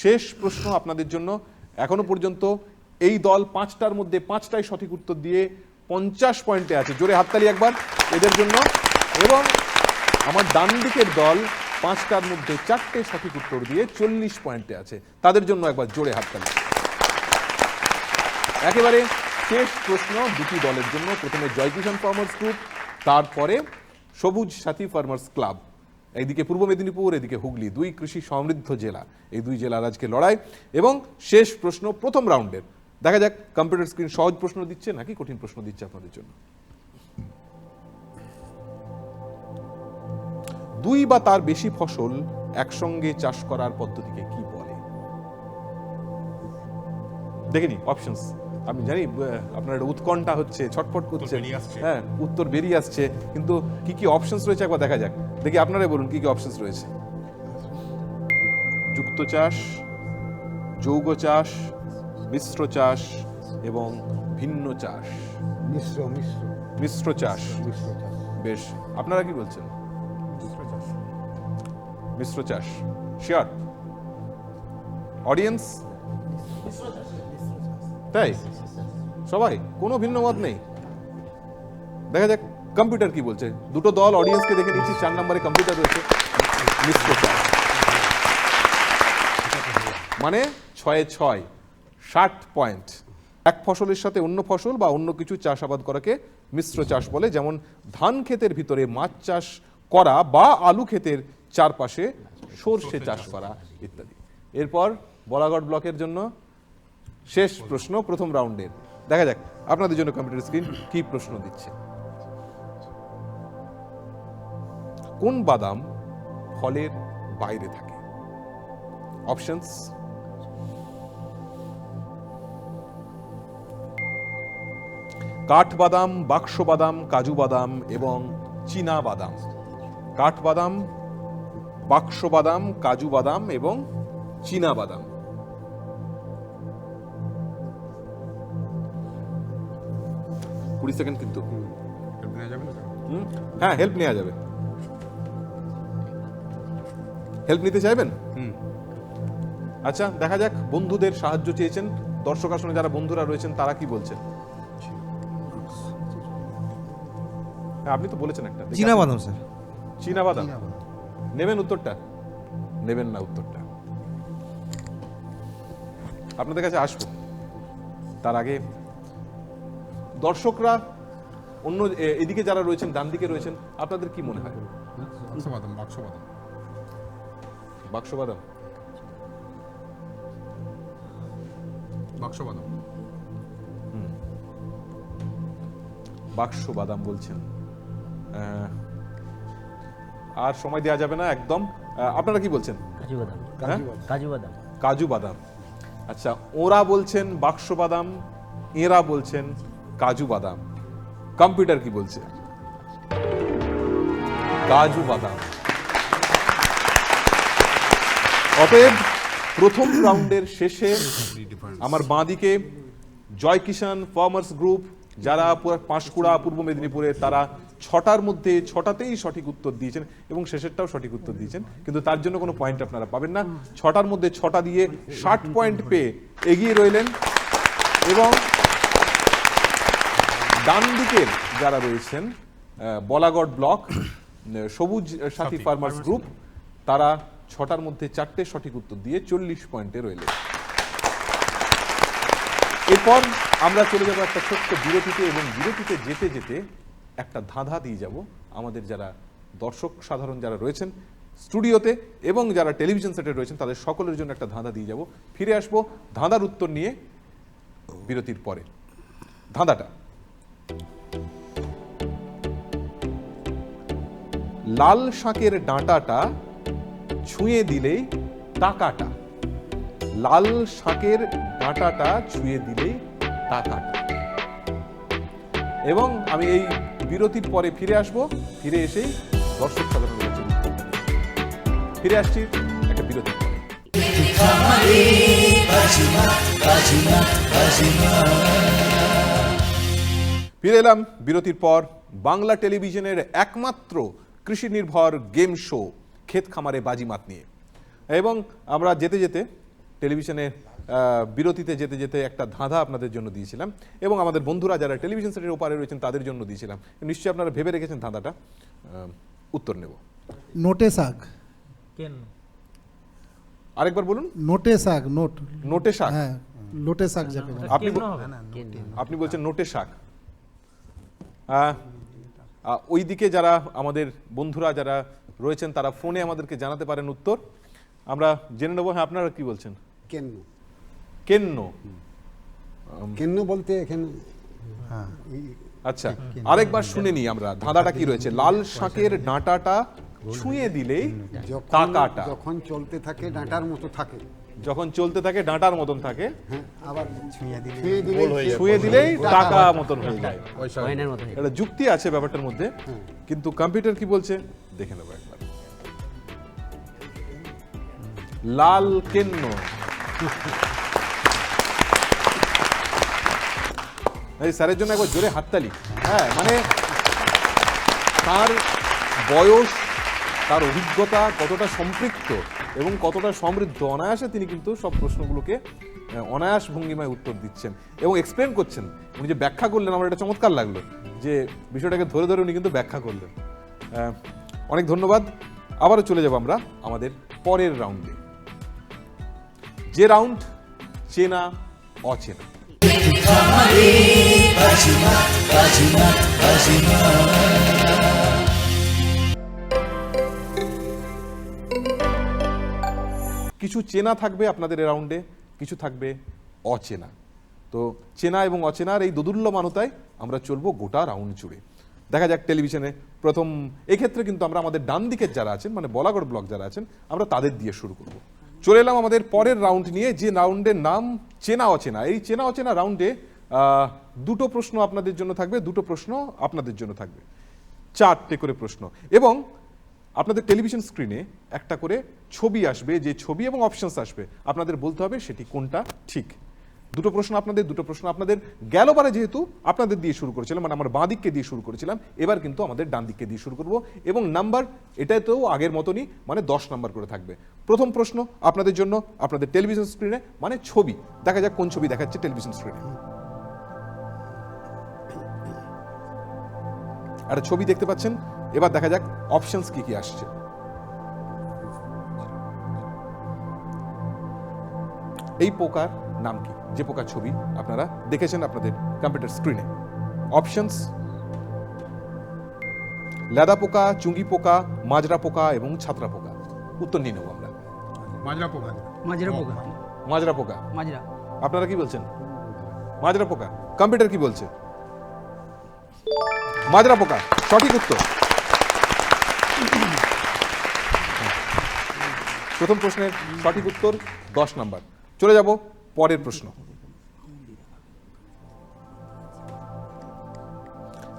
শেষ প্রশ্ন আপনাদের জন্য। এখনো পর্যন্ত এই দল 5টার মধ্যে 5টাই সঠিক উত্তর দিয়ে 50 পয়েন্টে আছে। জোরে হাততালি একবার এদের জন্য। এবং আমার ডান দিকের দল 5টার মধ্যে 4টে সঠিক উত্তর দিয়ে 40 পয়েন্টে আছে, তাদের জন্য একবার জোরে হাততালি। একেবারে শেষ প্রশ্ন দুটি দলের জন্য। প্রথমে জয় কিষাণ ফার্মার্স গ্রুপ, তারপরে সবুজ সাথী ফার্মার্স ক্লাব। এইদিকে পূর্ব মেদিনীপুর, এদিকে হুগলি, দুই কৃষি সমৃদ্ধ জেলা। এই দুই জেলার আজকে লড়াই। এবং শেষ প্রশ্ন প্রথম রাউন্ডের। দেখা যাক কম্পিউটার স্ক্রিন সহজ প্রশ্ন দিচ্ছে নাকি কঠিন প্রশ্ন দিচ্ছে আপনাদের জন্য। 2 বা তার বেশি ফসল একসঙ্গে চাষ করার পদ্ধতিকে কি বলে? দেখেনি অপশনস। আমি জানি আপনার একটা উৎকণ্ঠা হচ্ছে, ছটফট করছে, বেরিয়ে আসছে। হ্যাঁ উত্তর বেরিয়ে আসছে, কিন্তু কি কি অপশনস রয়েছে একবার দেখা যাক। দেখি আপনারাই বলুন কি কি অপশনস রয়েছে। যুক্ত চাষ, যৌগ চাষ, মিশ্র চাষ এবং ভিন্ন চাষ। মিশ্র মিশ্র মিশ্র চাষ। মিশ্র চাষ। বেশ, আপনারা কি বলছেন? মিশ্র চাষ শিওর? অডিয়েন্স তাই সবাই, কোনো ভিন্ন মত নেই? দেখা যাক কম্পিউটার কি বলছে। দুটো দল অডিয়েন্সকে দেখে নিচ্ছি। 4 নম্বরে কম্পিউটার রয়েছে। মিশ্র চাষ মানে 6-এ 6, 60 পয়েন্ট। এক ফসলের সাথে অন্য ফসল বা অন্য কিছু চাষাবাদ করাকে মিশ্র চাষ বলে। যেমন ধান ক্ষেতের ভিতরে মাছ চাষ করা বা আলু ক্ষেতের চারপাশে সর্ষে চাষ করা ইত্যাদি। এরপর বলাগড় ব্লকের জন্য শেষ প্রশ্ন প্রথম রাউন্ডের। দেখা যাক আপনাদের জন্য কম্পিউটার স্ক্রিন কি প্রশ্ন দিচ্ছে। কোন বাদাম ফলের বাইরে থাকে? অপশনস: কাঠবাদাম, বাক্স বাদাম, কাজু বাদাম এবং চীনা বাদাম। কাঠবাদাম, বাক্স বাদাম, কাজু বাদাম এবং চীনা বাদাম। কুড়ি সেকেন্ড কিন্তু। হেল্প নেওয়া যাবে না? হ্যাঁ হেল্প নেওয়া যাবে। হেল্প নিতে চাইবেন? আচ্ছা দেখা যাক, বন্ধুদের সাহায্য চেয়েছেন। দর্শক আসনে যারা বন্ধুরা রয়েছেন তারা কি বলছেন? হ্যাঁ আপনি তো বলেছেন একটা। দেখি চীনা আপনি- বাদাম স্যার। চীনা বাদাম নেবেন? উত্তরটা নেবেন না। উত্তরটা আপনাদের কাছে আসবো, তার আগে দর্শকরা অন্য এদিকে যারা রয়েছেন, ডান দিকে রয়েছেন, আপনাদের কি মনে হয়? বাক্সবাদাম, বাক্সবাদাম। বাক্সবাদাম? বাক্সবাদাম। বাক্স বাদাম বলছেন। আর সময় দেওয়া যাবে না একদম। আপনারা কি বলছেন? কাজু বাদাম। হ্যাঁ? কাজু বাদাম। কাজু বাদাম। আচ্ছা, ওরা বলছেন বাক্স বাদাম, এরা বলছেন কাজু বাদাম। কম্পিউটার কি বলছে? কাজু বাদাম। অতএব প্রথম রাউন্ডের শেষে আমার বাঁদিকে জয় কিষান ফার্মার্স গ্রুপ, যারা পাঁশকুড়া পূর্ব মেদিনীপুরে, তারা 6টার মধ্যে 6টাতেই সঠিক উত্তর দিয়েছেন এবং শেষেরটাও সঠিক উত্তর দিয়েছেন, কিন্তু তার জন্য কোনো পয়েন্ট আপনারা পাবেন না। 6টার মধ্যে 6টা দিয়ে 60 পয়েন্ট পেয়ে এগিয়ে রইলেন। এবং ডান দিকের যারা রয়েছেন বলাগড় ব্লক সবুজ সাথী ফার্মার্স গ্রুপ, তারা 6টার মধ্যে 4টে সঠিক উত্তর দিয়ে 40 পয়েন্টে রইলেন। এরপর আমরা চলে যাবো একটা ছোট্ট বিরতিতে, এবং বিরতিতে যেতে যেতে একটা ধাঁধা দিয়ে যাব আমাদের যারা দর্শক সাধারণ যারা রয়েছেন স্টুডিওতে এবং যারা টেলিভিশন সেটে রয়েছেন তাদের সকলের জন্য একটা ধাঁধা দিয়ে যাব। ফিরে আসবো ধাঁধার উত্তর নিয়ে বিরতির পরে। ধাঁধাটা, লাল শাকের ডাঁটাটা ছুঁয়ে দিলেই টাকাটা। লাল শাকের ডাঁটাটা ছুঁয়ে দিলেই টাকাটা। এবং আমি এই বিরতির পরে ফিরে আসব, ফিরে এসেই দর্শক সাধারণ রয়েছে। ফিরে আসছি একটা বিরতির পরে। ফিরে এলাম বিরতির পর বাংলা টেলিভিশনের একমাত্র কৃষি নির্ভর গেম শো ক্ষেত খামারে বাজিমাত নিয়ে। এবং আমরা যেতে যেতে টেলিভিশনে বিরতিতে যেতে যেতে একটা ধাঁধা আপনাদের জন্য দিয়েছিলাম এবং আমাদের বন্ধুরা যারা টেলিভিশন সেটের ওপারে রয়েছেন তাদের জন্য দিয়েছিলাম। নিশ্চয়ই আপনারা ভেবে রেখেছেন ধাঁধাটা। উত্তর নেব। নোটে শাক। কেন? আরেকবার বলুন। নোটে শাক। নোটে শাক। হ্যাঁ, লোটে শাক যাকে বলে। আপনি বলছেন নোটে শাক। ওইদিকে যারা আমাদের বন্ধুরা যারা রয়েছেন তারা ফোনে আমাদেরকে জানাতে পারেন উত্তর, আমরা জেনে নেব। হ্যাঁ, আপনারা কি বলছেন? কেন্ন। কেন্ন। কেন্ন বলতে এখানে আচ্ছা, আরেকবার শুনে নিই আমরা ধাঁধাটা কি রয়েছে। লাল শাকের ডাঁটাটা ছুঁয়ে দিলেই টাকাটা। যখন চলতে থাকে ডাঁটার মতো থাকে। যখন চলতে থাকে ডাঁটার মতন থাকে, হ্যাঁ, আবার ছুঁয়ে দিলেই টাকা মতন হয়ে যায়। কয়েনের মতো। একটা যুক্তি আছে ব্যাপারটার মধ্যে, কিন্তু কম্পিউটার কি বলছে দেখে নেবো একবার। লাল কেন্ন। এই স্যারের জন্য একবার জোরে হাততালি। হ্যাঁ, মানে তার বয়স, তার অভিজ্ঞতা কতটা সম্পৃক্ত এবং কতটা সমৃদ্ধ, অনায়াসে তিনি কিন্তু সব প্রশ্নগুলোকে অনায়াস ভঙ্গিমায় উত্তর দিচ্ছেন এবং এক্সপ্লেন করছেন। উনি যে ব্যাখ্যা করলেন আমার এটা চমৎকার লাগলো, যে বিষয়টাকে ধরে ধরে উনি কিন্তু ব্যাখ্যা করলেন। অনেক ধন্যবাদ। আবারও চলে যাব আমরা আমাদের পরের রাউন্ডে, যে রাউন্ড চেনা অচেনা। কিছু চেনা থাকবে আপনাদের এই রাউন্ডে, কিছু থাকবে অচেনা। তো চেনা এবং অচেনার এই দোদুল্যমানতায় আমরা চলবো গোটা রাউন্ড জুড়ে। দেখা যাক টেলিভিশনে প্রথম, এক্ষেত্রে কিন্তু আমরা আমাদের ডান দিকের যারা আছেন মানে বলাগড় ব্লক যারা আছেন আমরা তাদের দিয়ে শুরু করব। চলে এলাম আমাদের পরের রাউন্ড নিয়ে, যে রাউন্ডের নাম চেনা অচেনা। এই চেনা অচেনা রাউন্ডে দুটো প্রশ্ন আপনাদের জন্য থাকবে, দুটো প্রশ্ন আপনাদের জন্য থাকবে, 4টে করে প্রশ্ন, এবং আপনাদের টেলিভিশন স্ক্রিনে একটা করে ছবি আসবে, যে ছবি এবং অপশনস আসবে, আপনাদের বলতে হবে সেটি কোনটা ঠিক। দুটো প্রশ্ন আপনাদের, দুটো প্রশ্ন আপনাদের। গেলবারে যেহেতু আপনাদের দিয়ে শুরু করেছিলাম, মানে আমার বাঁ দিককে দিয়ে শুরু করেছিলাম, এবার কিন্তু আমাদের ডান দিককে দিয়ে শুরু করব এবং নাম্বার এটাতেও আগের মতনই, মানে 10 নাম্বার করে থাকবে। প্রথম প্রশ্ন আপনাদের জন্য আপনাদের টেলিভিশন স্ক্রিনে, মানে ছবি। দেখা যাক কোন ছবি দেখাচ্ছে টেলিভিশন স্ক্রিনে। একটা ছবি দেখতে পাচ্ছেন, এবার দেখা যাক অপশনস কি কি আসছে। এই পোকার নাম কি, যে পোকার ছবি আপনারা দেখেছেন আপনাদের কম্পিউটার স্ক্রিনে? অপশনস: লেদা পোকা, চুঙ্গি পোকা, মাজরা পোকা এবং ছাত্রা পোকা। উত্তর নিয়ে নেব আমরা। মাজরা পোকা। মাজরা পোকা। মাজরা পোকা। মাজরা। আপনারা কি বলছেন? মাজরা পোকা। কম্পিউটার কি বলছে? মাজরা পোকা সঠিক উত্তর। প্রথম প্রশ্নের সঠিক উত্তর 10 নাম্বার। চলে যাব পরের প্রশ্ন।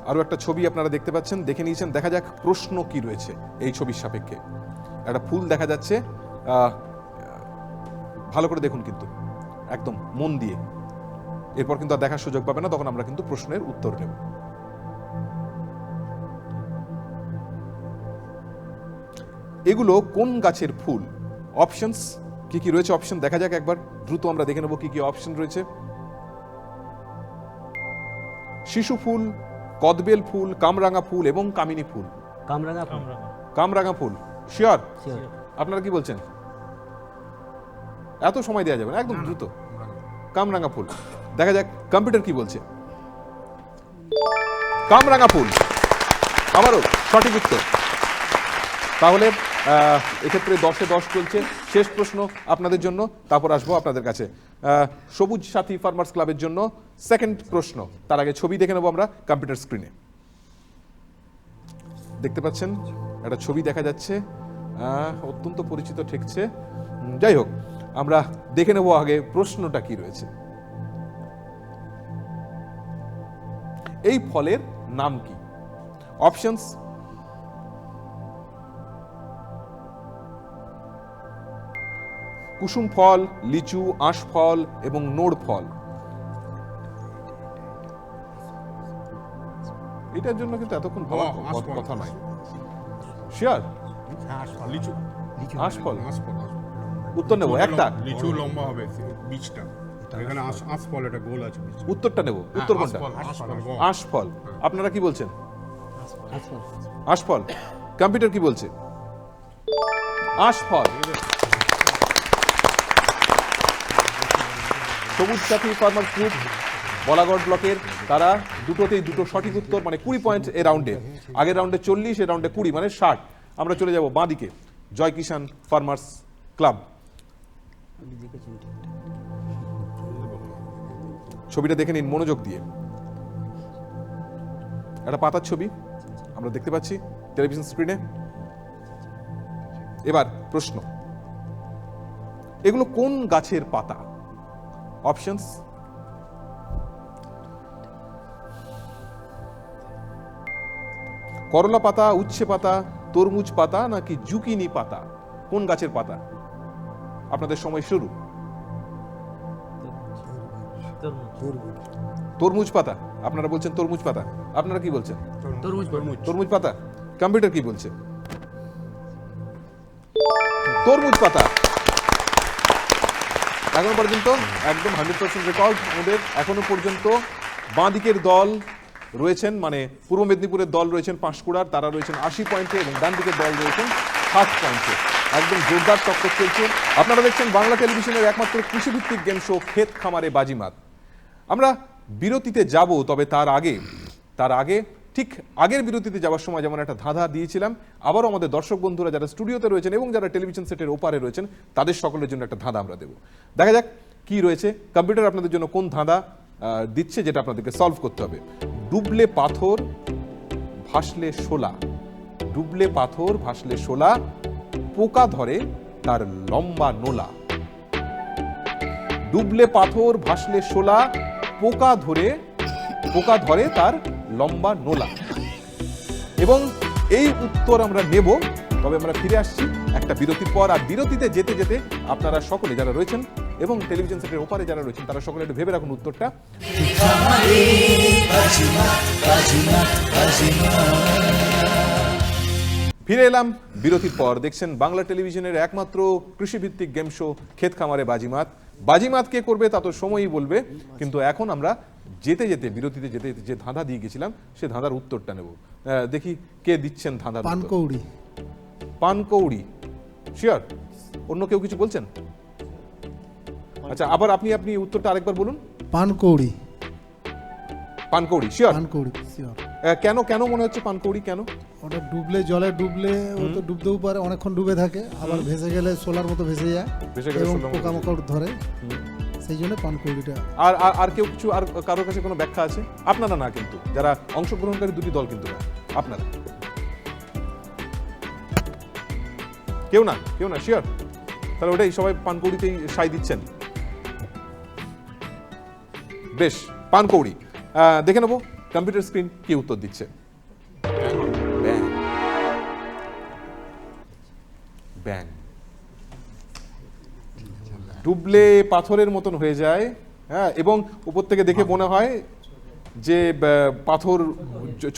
আরো একটা ছবি আপনারা দেখতে পাচ্ছেন, দেখে নিয়েছেন। দেখা যাক প্রশ্ন কি রয়েছে এই ছবির সাপেক্ষে। একটা ফুল দেখা যাচ্ছে, ভালো করে দেখুন কিন্তু, একদম মন দিয়ে। এরপর কিন্তু আর দেখার সুযোগ পাবে না, তখন আমরা কিন্তু প্রশ্নের উত্তর নেব। এগুলো কোন গাছের ফুল? অপশনস কি কি রয়েছে? অপশন দেখা যাক একবার, দ্রুত আমরা দেখে নেব কি কি অপশন রয়েছে। শিশু ফুল, কদবেল ফুল, কামরাঙা ফুল এবং কামিনী ফুল। কামরাঙা ফুল। কামরাঙা ফুল শিওর? Sure. আপনারা কি বলছেন? এত সময় দেওয়া যাবে না, একদম দ্রুত। কামরাঙা ফুল। দেখা যাক কম্পিউটার কি বলছে। কামরাঙা ফুল আবারও সঠিক উত্তর। তাহলে এক্ষেত্রে 10-এ 10 চলছে। শেষ প্রশ্ন আপনাদের জন্য, তারপর আসবো আপনাদের কাছে। সবুজ সাথী ফার্মার্স ক্লাবের জন্য সেকেন্ড প্রশ্ন। তার আগে ছবি দেখে নেবো আমরা কম্পিউটার স্ক্রিনে। দেখতে পাচ্ছেন একটা ছবি দেখা যাচ্ছে, অত্যন্ত পরিচিত ঠেকছে। যাই হোক, আমরা দেখে নেব আগে প্রশ্নটা কি রয়েছে। এই ফলের নাম কি? অপশনস কুসুম ফল, লিচু, আঁশ ফল এবং নোড় ফল। এটার জন্য কিন্তু এতক্ষণ ভাবা আঁশফল। কথা নয়। শিওর? লিচু। আঁশ ফল। আঁশফল। উত্তর নেব একটা। লিচু লম্বা হবে বীজটা, এখানে আঁশ ফল, এটা গোল আছে বীজ। উত্তরটা নেব। উত্তর কোনটা? আঁশফল। আঁশ ফল। আপনারা কি বলছেন? আঁশ ফল। কম্পিউটার কি বলছে? আঁশ ফল। সবুজ সাথী ফার্মার গ্রুপ বলাগড় ব্লকের, তারা দুটোতেই দুটো সঠিক উত্তর, মানে 20 পয়েন্ট এ রাউন্ডে। আগের রাউন্ডে 40, এ রাউন্ডে 20, মানে 60। আমরা চলে যাব বাঁ দিকে, জয় কিষান ফার্মার্স ক্লাব। ছবিটা দেখে নিন মনোযোগ দিয়ে। একটা পাতার ছবি আমরা দেখতে পাচ্ছি টেলিভিশন স্ক্রিনে। এবার প্রশ্ন, এগুলো কোন গাছের পাতা? অপশনস করলা পাতা, উচ্ছে পাতা, তরমুজ পাতা নাকি জুকিনি পাতা? কোন গাছের পাতা? আপনাদের সময় শুরু। তরমুজ পাতা। আপনারা বলছেন তরমুজ পাতা। আপনারা কি বলছেন? তরমুজ পাতা। কম্পিউটার কি বলছে? তরমুজ পাতা। এখনো পর্যন্ত একদম 100% রেকর্ড আমাদের। এখনো পর্যন্ত বাঁ দিকের দল রয়েছেন, মানে পূর্ব মেদিনীপুরের দল রয়েছেন পাঁশকুড়ার, তারা রয়েছেন 80 পয়েন্টে, এবং ডান দিকের দল রয়েছেন 60 পয়েন্টে। একদম জোরদার টক্কর চলছে। আপনারা দেখছেন বাংলা টেলিভিশনের একমাত্র কৃষিভিত্তিক গেম শো ক্ষেত খামারে বাজিমাত। আমরা বিরতিতে যাব, তবে তার আগে ঠিক আগের বিরতিতে যাওয়ার সময় যেমন একটা ধাঁধা দিয়েছিলাম, আবারও আমাদের দর্শক বন্ধুরা যারা স্টুডিওতে রয়েছেন এবং যারা টেলিভিশন সেটের ওপারে রয়েছেন তাদের সকলের জন্য একটা ধাঁধা আমরা দেব। দেখা যাক কি রয়েছে। কম্পিউটার আপনাদের জন্য কোন ধাঁধা দিচ্ছে, যেটা আপনাদেরকে সলভ করতে হবে। ডুবলে পাথর ভাসলে শোলা, ডুবলে পাথর ভাসলে শোলা, পোকা ধরে তার লম্বা নোলা। ডুবলে পাথর ভাসলে শোলা, পোকা ধরে তার লম্বা নোলা। এবং এই উত্তর আমরা নেব, তবে আমরা ফিরে আসছি একটা বিরতির পর। আর বিরতিতে যেতে যেতে আপনারা সকলে যারা রয়েছেন এবং টেলিভিশন সেটের ওপারে যারা রয়েছেন তারা সকলে একটু ভেবে রাখুন উত্তরটা। ফিরে এলাম বিরতির পর। দেখছেন বাংলা টেলিভিশনের একমাত্র কৃষিভিত্তিক গেম শো ক্ষেত খামারে বাজিমাত। বাজিমাত কে করবে তা তো সময়ই বলবে, কিন্তু এখন আমরা যেতে যেতে বিরতিতে যেতে যেতে যে ধাঁধা দিয়ে গেছিলাম সে ধাঁধার উত্তরটা নেব। দেখি কে দিচ্ছেন ধাঁধার উত্তর। পানকৌড়ি। পানকৌড়ি শিওর? অন্য কেউ কিছু বলছেন? আচ্ছা, আবার আপনি উত্তরটা আরেকবার বলুন। পানকৌড়ি। পানকৌড়ি শিওর? পানকৌড়ি শিওর। কেন মনে হচ্ছে পানকৌড়ি? কেন? ওটা ডুবলে, জলে ডুবলে ও তো ডুবতেও পারে, অনেকক্ষণ ডুবে থাকে, আবার ভেসে গেলে সোলার মতো ভেসে যায় ভেসে গেলে এবং সোলার মতো পোকামাকড় ধরে, সেই জন্য পানকৌড়িটা। আর আর আর কেউ কিছু, আর কারোর কাছে কোনো ব্যাখ্যা আছে? আপনারা না, কিন্তু যারা অংশগ্রহণকারী দুটি দল কিন্তু না, আপনারা কেউ না শিওর? তাহলে ওটাই, সবাই পানকৌড়িতেই সাই দিচ্ছেন। বেশ, পানকৌড়ি। দেখে নেবো কম্পিউটার স্ক্রিন কি উত্তর দিচ্ছে। ব্যাং। ব্যাং ডুবলে পাথরের মতন হয়ে যায়, হ্যাঁ, এবং উপর থেকে দেখে মনে হয় যে পাথর,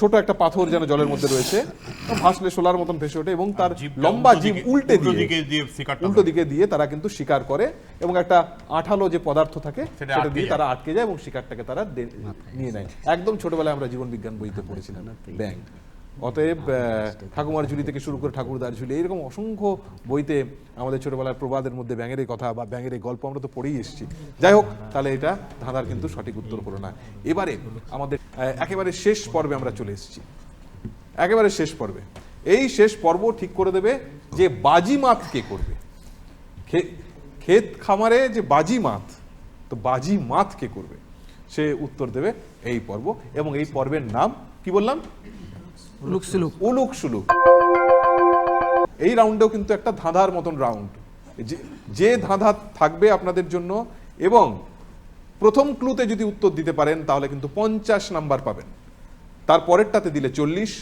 ছোট একটা পাথর যেন জলের মধ্যে রয়েছে, ভাসলে শোলার মতন ভেসে ওঠে, এবং তার লম্বা জিভ উল্টো দিকে দিয়ে তারা কিন্তু শিকার করে, এবং একটা আঠালো যে পদার্থ থাকে সেটা দিয়ে তারা আটকে যায় এবং শিকারটাকে তারা নিয়ে নেয়। একদম ছোটবেলায় আমরা জীবন বিজ্ঞান বইতে পড়েছিলাম ব্যাং। অতএব ঠাকুমার ঝুলি থেকে শুরু করে ঠাকুরদার ঝুলি, এরকম অসংখ্য বইতে আমাদের ছোটবেলার প্রবাদের মধ্যে ব্যাঙের এই কথা বা ব্যাঙের এই গল্প আমরা তো পড়েই এসেছি। যাই হোক, তাহলে এটা ধাঁধার কিন্তু সঠিক উত্তর হলো না। এবারে আমাদের একেবারে শেষ পর্বে আমরা চলে এসেছি, একেবারে শেষ পর্বে। এই শেষ পর্ব ঠিক করে দেবে যে বাজিমাত কে করবে। ক্ষেত খামারে যে বাজিমাত, তো বাজিমাত কে করবে সে উত্তর দেবে এই পর্ব, এবং এই পর্বের নাম কি বললাম? উলুক সুলুক। এই রাউন্ডেও কিন্তু একটা ধাঁধার মতন রাউন্ড, যে ধাঁধা থাকবে আপনাদের জন্য, এবং প্রথম ক্লুতে যদি উত্তর দিতে পারেন তাহলে কিন্তু 50 নাম্বার পাবেন, তারপরেরটাতে দিলে 40,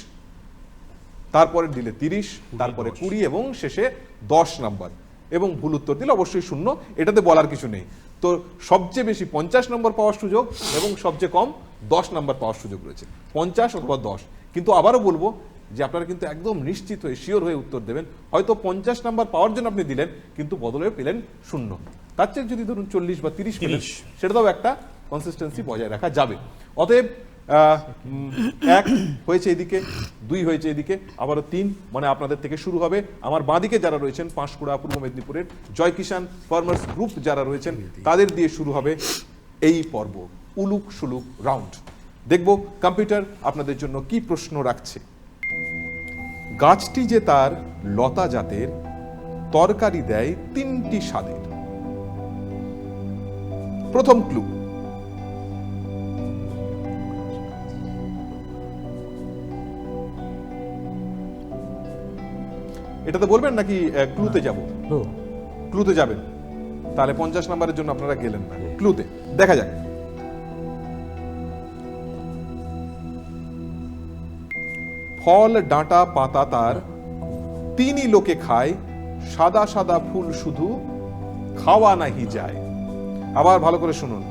তারপরে দিলে 30, তারপরে 20, এবং শেষে 10 নাম্বার, এবং ভুল উত্তর দিলে অবশ্যই 0। এটাতে বলার কিছু নেই। তো সবচেয়ে বেশি 50 নম্বর পাওয়ার সুযোগ এবং সবচেয়ে কম 10 নাম্বার পাওয়ার সুযোগ রয়েছে, 50 অথবা 10। কিন্তু আবারও বলবো যে আপনারা কিন্তু একদম নিশ্চিত হয়ে, শিওর হয়ে উত্তর দেবেন। হয়তো 50 নাম্বার পাওয়ার জন্য আপনি দিলেন, কিন্তু বদলে পেলেন 0। তার চেয়ে যদি ধরুন 40 বা 30 পেলেন, সেটাতেও একটা কনসিস্টেন্সি বজায় রাখা যাবে। অতএব 1 হয়েছে এদিকে, 2 হয়েছে এদিকে, আবারও 3, মানে আপনাদের থেকে শুরু হবে। আমার বাঁদিকে যারা রয়েছেন, পাঁশকুড়া পূর্ব মেদিনীপুরের জয় কিষান ফার্মার্স গ্রুপ যারা রয়েছেন, তাদের দিয়ে শুরু হবে এই পর্ব, উলুক সুলুক রাউন্ড। দেখব কম্পিউটার আপনাদের জন্য কি প্রশ্ন রাখছে। গাছটি যে তার লতা জাতের, তরকারি দেয় 3টি স্বাদের। প্রথম ক্লু, এটাতে বলবেন নাকি ক্লুতে যাব? ক্লুতে যাবেন, তাহলে 50 নাম্বারের জন্য আপনারা গেলেন না। ক্লুতে দেখা যাক। ফল ডাঁটা পাতা তার, 3ই লোকে খায়, সাদা সাদা ফুল শুধু খাওয়া নাহি যায়। আবার ভালো করে শুনুন,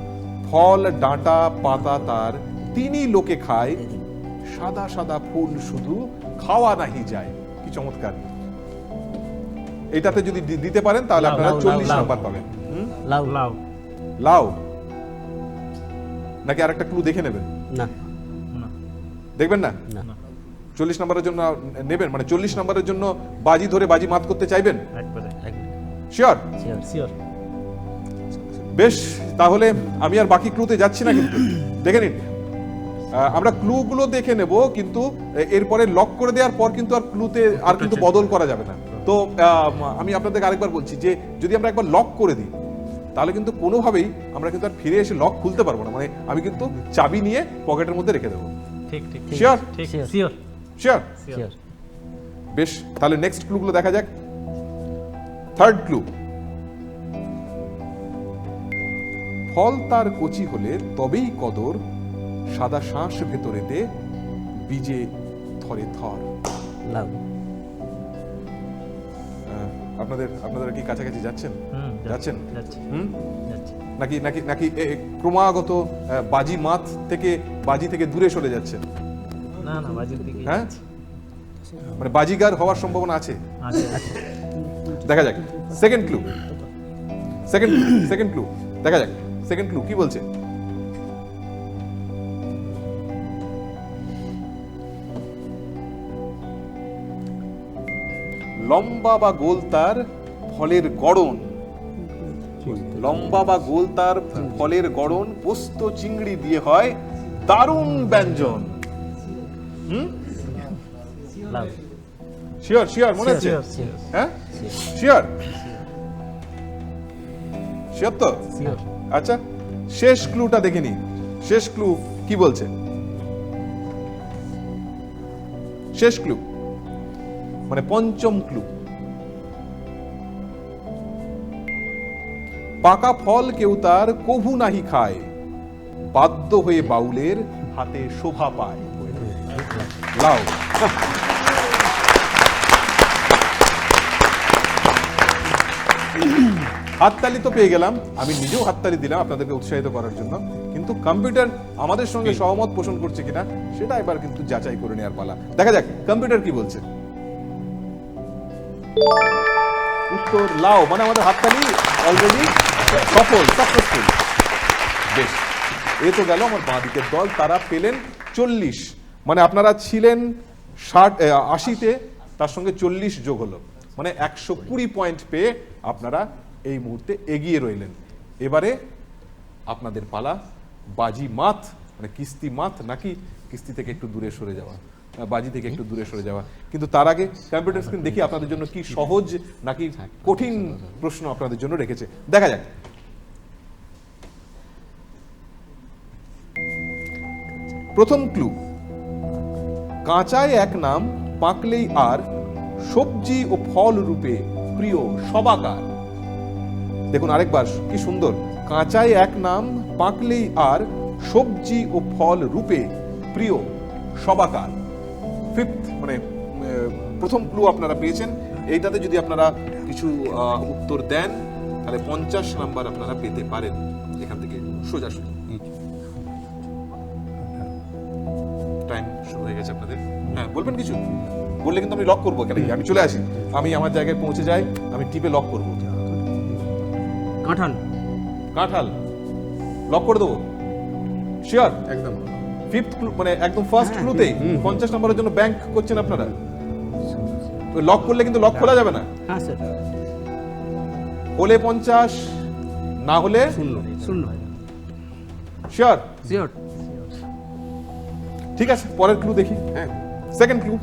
ফল ডাঁটা পাতা তার, 3ই লোকে খায়, সাদা সাদা ফুল শুধু খাওয়া নাহি যায়। কি চমৎকার! এটাতে যদি দিতে পারেন তাহলে আপনারা 40 নাম্বার পাবেন। লাউ। লাউ। লাউ নাকি আরেকটা ক্লু দেখে নেবেন? না, দেখবেন না? 40 নাম্বারের জন্য নেবেন, মানে 40 নাম্বারের জন্য বাজি ধরে বাজি মাত করতে চাইবেন? একবারে শিওর? শিওর। বেশ, তাহলে আমি আর বাকি ক্লুতে যাচ্ছি না, কিন্তু দেখে নিন। আমরা ক্লুগুলো দেখে নেব, কিন্তু এরপরে লক করে দেওয়ার পর কিন্তু আর ক্লুতে আর কিন্তু বদল করা যাবে না। তো আমি আপনাদের আরেকবার বলছি যে যদি আমরা একবার লক করে দিই তাহলে কিন্তু কোনোভাবেই আমরা কিন্তু আর ফিরে এসে লক খুলতে পারবো না, মানে আমি কিন্তু চাবি নিয়ে পকেটের মধ্যে রেখে দেবো। ঠিক। শিওর? শিওর। শিওর? বেশ, তাহলে নেক্সট ক্লুগুলো দেখা যাক। থার্ড ক্লু, ফল তার কচি হলে তবেই কদর, সাদা শাঁস ভেতরেতে, বীজে থরে থর। লাউ। আপনারা কি কাছাকাছি যাচ্ছেন? যাচ্ছেন? যাচ্ছি। নাকি নাকি নাকি ক্রমাগত বাজি মাত থেকে, বাজি থেকে দূরে সরে যাচ্ছেন? না, বাজির দিকে। হ্যাঁ, মানে বাজিগার হওয়ার সম্ভাবনা আছে। দেখা যাক সেকেন্ড ক্লু। সেকেন্ড ক্লু দেখা যাক। সেকেন্ড ক্লু কি বলছে? লম্বা বা গোল তার ফলের গড়ন, লম্বা বা গোল তার ফলের গড়ন, পোস্ত চিংড়ি দিয়ে হয় দারুণ ব্যঞ্জন। শিওর? মনে আছে? হ্যাঁ, শিওর তো? আচ্ছা, শেষ ক্লুটা দেখে নি। শেষ ক্লু কি বলছে? শেষ ক্লু মানে পঞ্চম ক্লু। পাকা ফল কেউ তার কভু নাহি খায়, বাধ্য হয়ে বাউলের হাতে শোভা পায়। লাও। হাততালি তো পেয়ে গেলাম, আমি নিজেও হাততালি দিলাম আপনাদেরকে উৎসাহিত করার জন্য, কিন্তু কম্পিউটার আমাদের সঙ্গে সহমত পোষণ করছে কিনা সেটা এবার কিন্তু যাচাই করে নেওয়ার পালা। দেখা যাক কম্পিউটার কি বলছে। উত্তর লাও, মানে আমাদের হাততালি অলরেডি সফল, সাকসেসফুল। বেশ, এ তো গেল আমার বাঁ দিকের দল, তারা পেলেন 40। মানে আপনারা ছিলেন 80-তে, তার সঙ্গে 40 যোগ হলো, মানে 120 পয়েন্ট পেয়ে আপনারা এই মুহূর্তে এগিয়ে রইলেন। এবারে আপনাদের পালা বাজি মাত, মানে কিস্তি মাত, নাকি কিস্তি থেকে একটু দূরে সরে যাওয়া, বাজি থেকে একটু দূরে সরে যাওয়া। কিন্তু তার আগে কম্পিউটার স্ক্রিন দেখি আপনাদের জন্য কি সহজ নাকি কঠিন প্রশ্ন আপনাদের জন্য রেখেছে, দেখা যাক। প্রথম ক্লু, কাঁচায় এক নাম, পাকলেই আর, সবজি ও ফল রূপে প্রিয় সবাকার। দেখুন আরেকবার কি সুন্দর, কাঁচায় এক নাম, পাকলেই আর, সবজি ও ফল রূপে প্রিয় সবাকার। ফিফথ মানে প্রথম ক্লু আপনারা পেয়েছেন। এইটাতে যদি আপনারা কিছু উত্তর দেন তাহলে 50 নাম্বার আপনারা পেতে পারেন এখান থেকে সোজাসুজি। টাইম শুরু হয়ে গেছে আপনাদের। হ্যাঁ, বলবেন কিছু? বললে কিন্তু আমি লক করবো, কেন আমি চলে আসি, আমি আমার জায়গায় পৌঁছে যাই, আমি টিপে লক করবো। কাঁঠাল। কাঁঠাল লক করে দেবো? শিওর? একদম। ফিফথ ক্লু মানে একদম ফার্স্ট ক্লুতেই 50 নম্বরের জন্য ব্যাংক করছেন আপনারা? লক করলে কিন্তু লক খোলা যাবে না। হ্যাঁ স্যার। হলে 50, না হলে শূন্য। শিওর? শিওর। ঠিক আছে, পরের ক্লু দেখি। হ্যাঁ, সেকেন্ড ক্লু,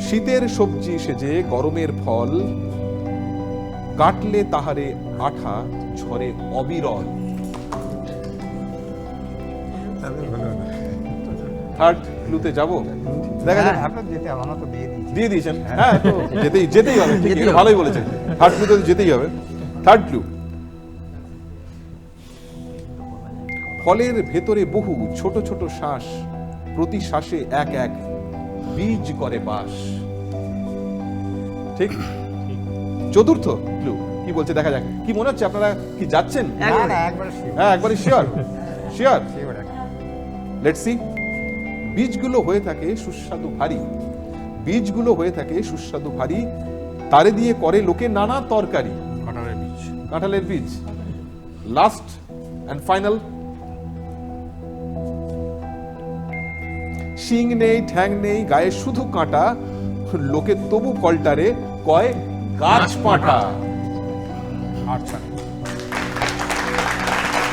শীতের সবজি সেজে গরমের ফল, কাটলে তাহারে আঠা ঝরে অবিরল। থার্ড ক্লুতে যাব, দেখা যাক। দিয়ে দিয়েছেন? হ্যাঁ, তো যেতেই হবে, ঠিক ভালোই বলেছেন। থার্ড ক্লুতে যেতেই হবে। থার্ড ক্লু, ফলের ভেতরে বহু ছোট ছোট শ্বাস, প্রতি শ্বাসে এক এক বীজ করে বাস। ঠিক? চতুর্থ ক্লু কি বলছে দেখা যাক। কি মনে হচ্ছে, আপনারা কি যাচ্ছেন? হ্যাঁ, একবারই শিওর? শিওর? Let's see. বীজগুলো হয়ে থাকে সুস্বাদু ভারী, বীজগুলো হয়ে থাকে সুস্বাদু ভারী, তারে দিয়ে করে লোকে নানা তরকারি। কাঁঠালের বীজ। কাঁঠালের বীজ। লাস্ট এন্ড ফাইনাল, শিং নেই, ঠ্যাং নেই, গায়ে শুধু কাঁটা, লোকে তবু ফলটারে কয় গাছ পাঁঠা। আচ্ছা,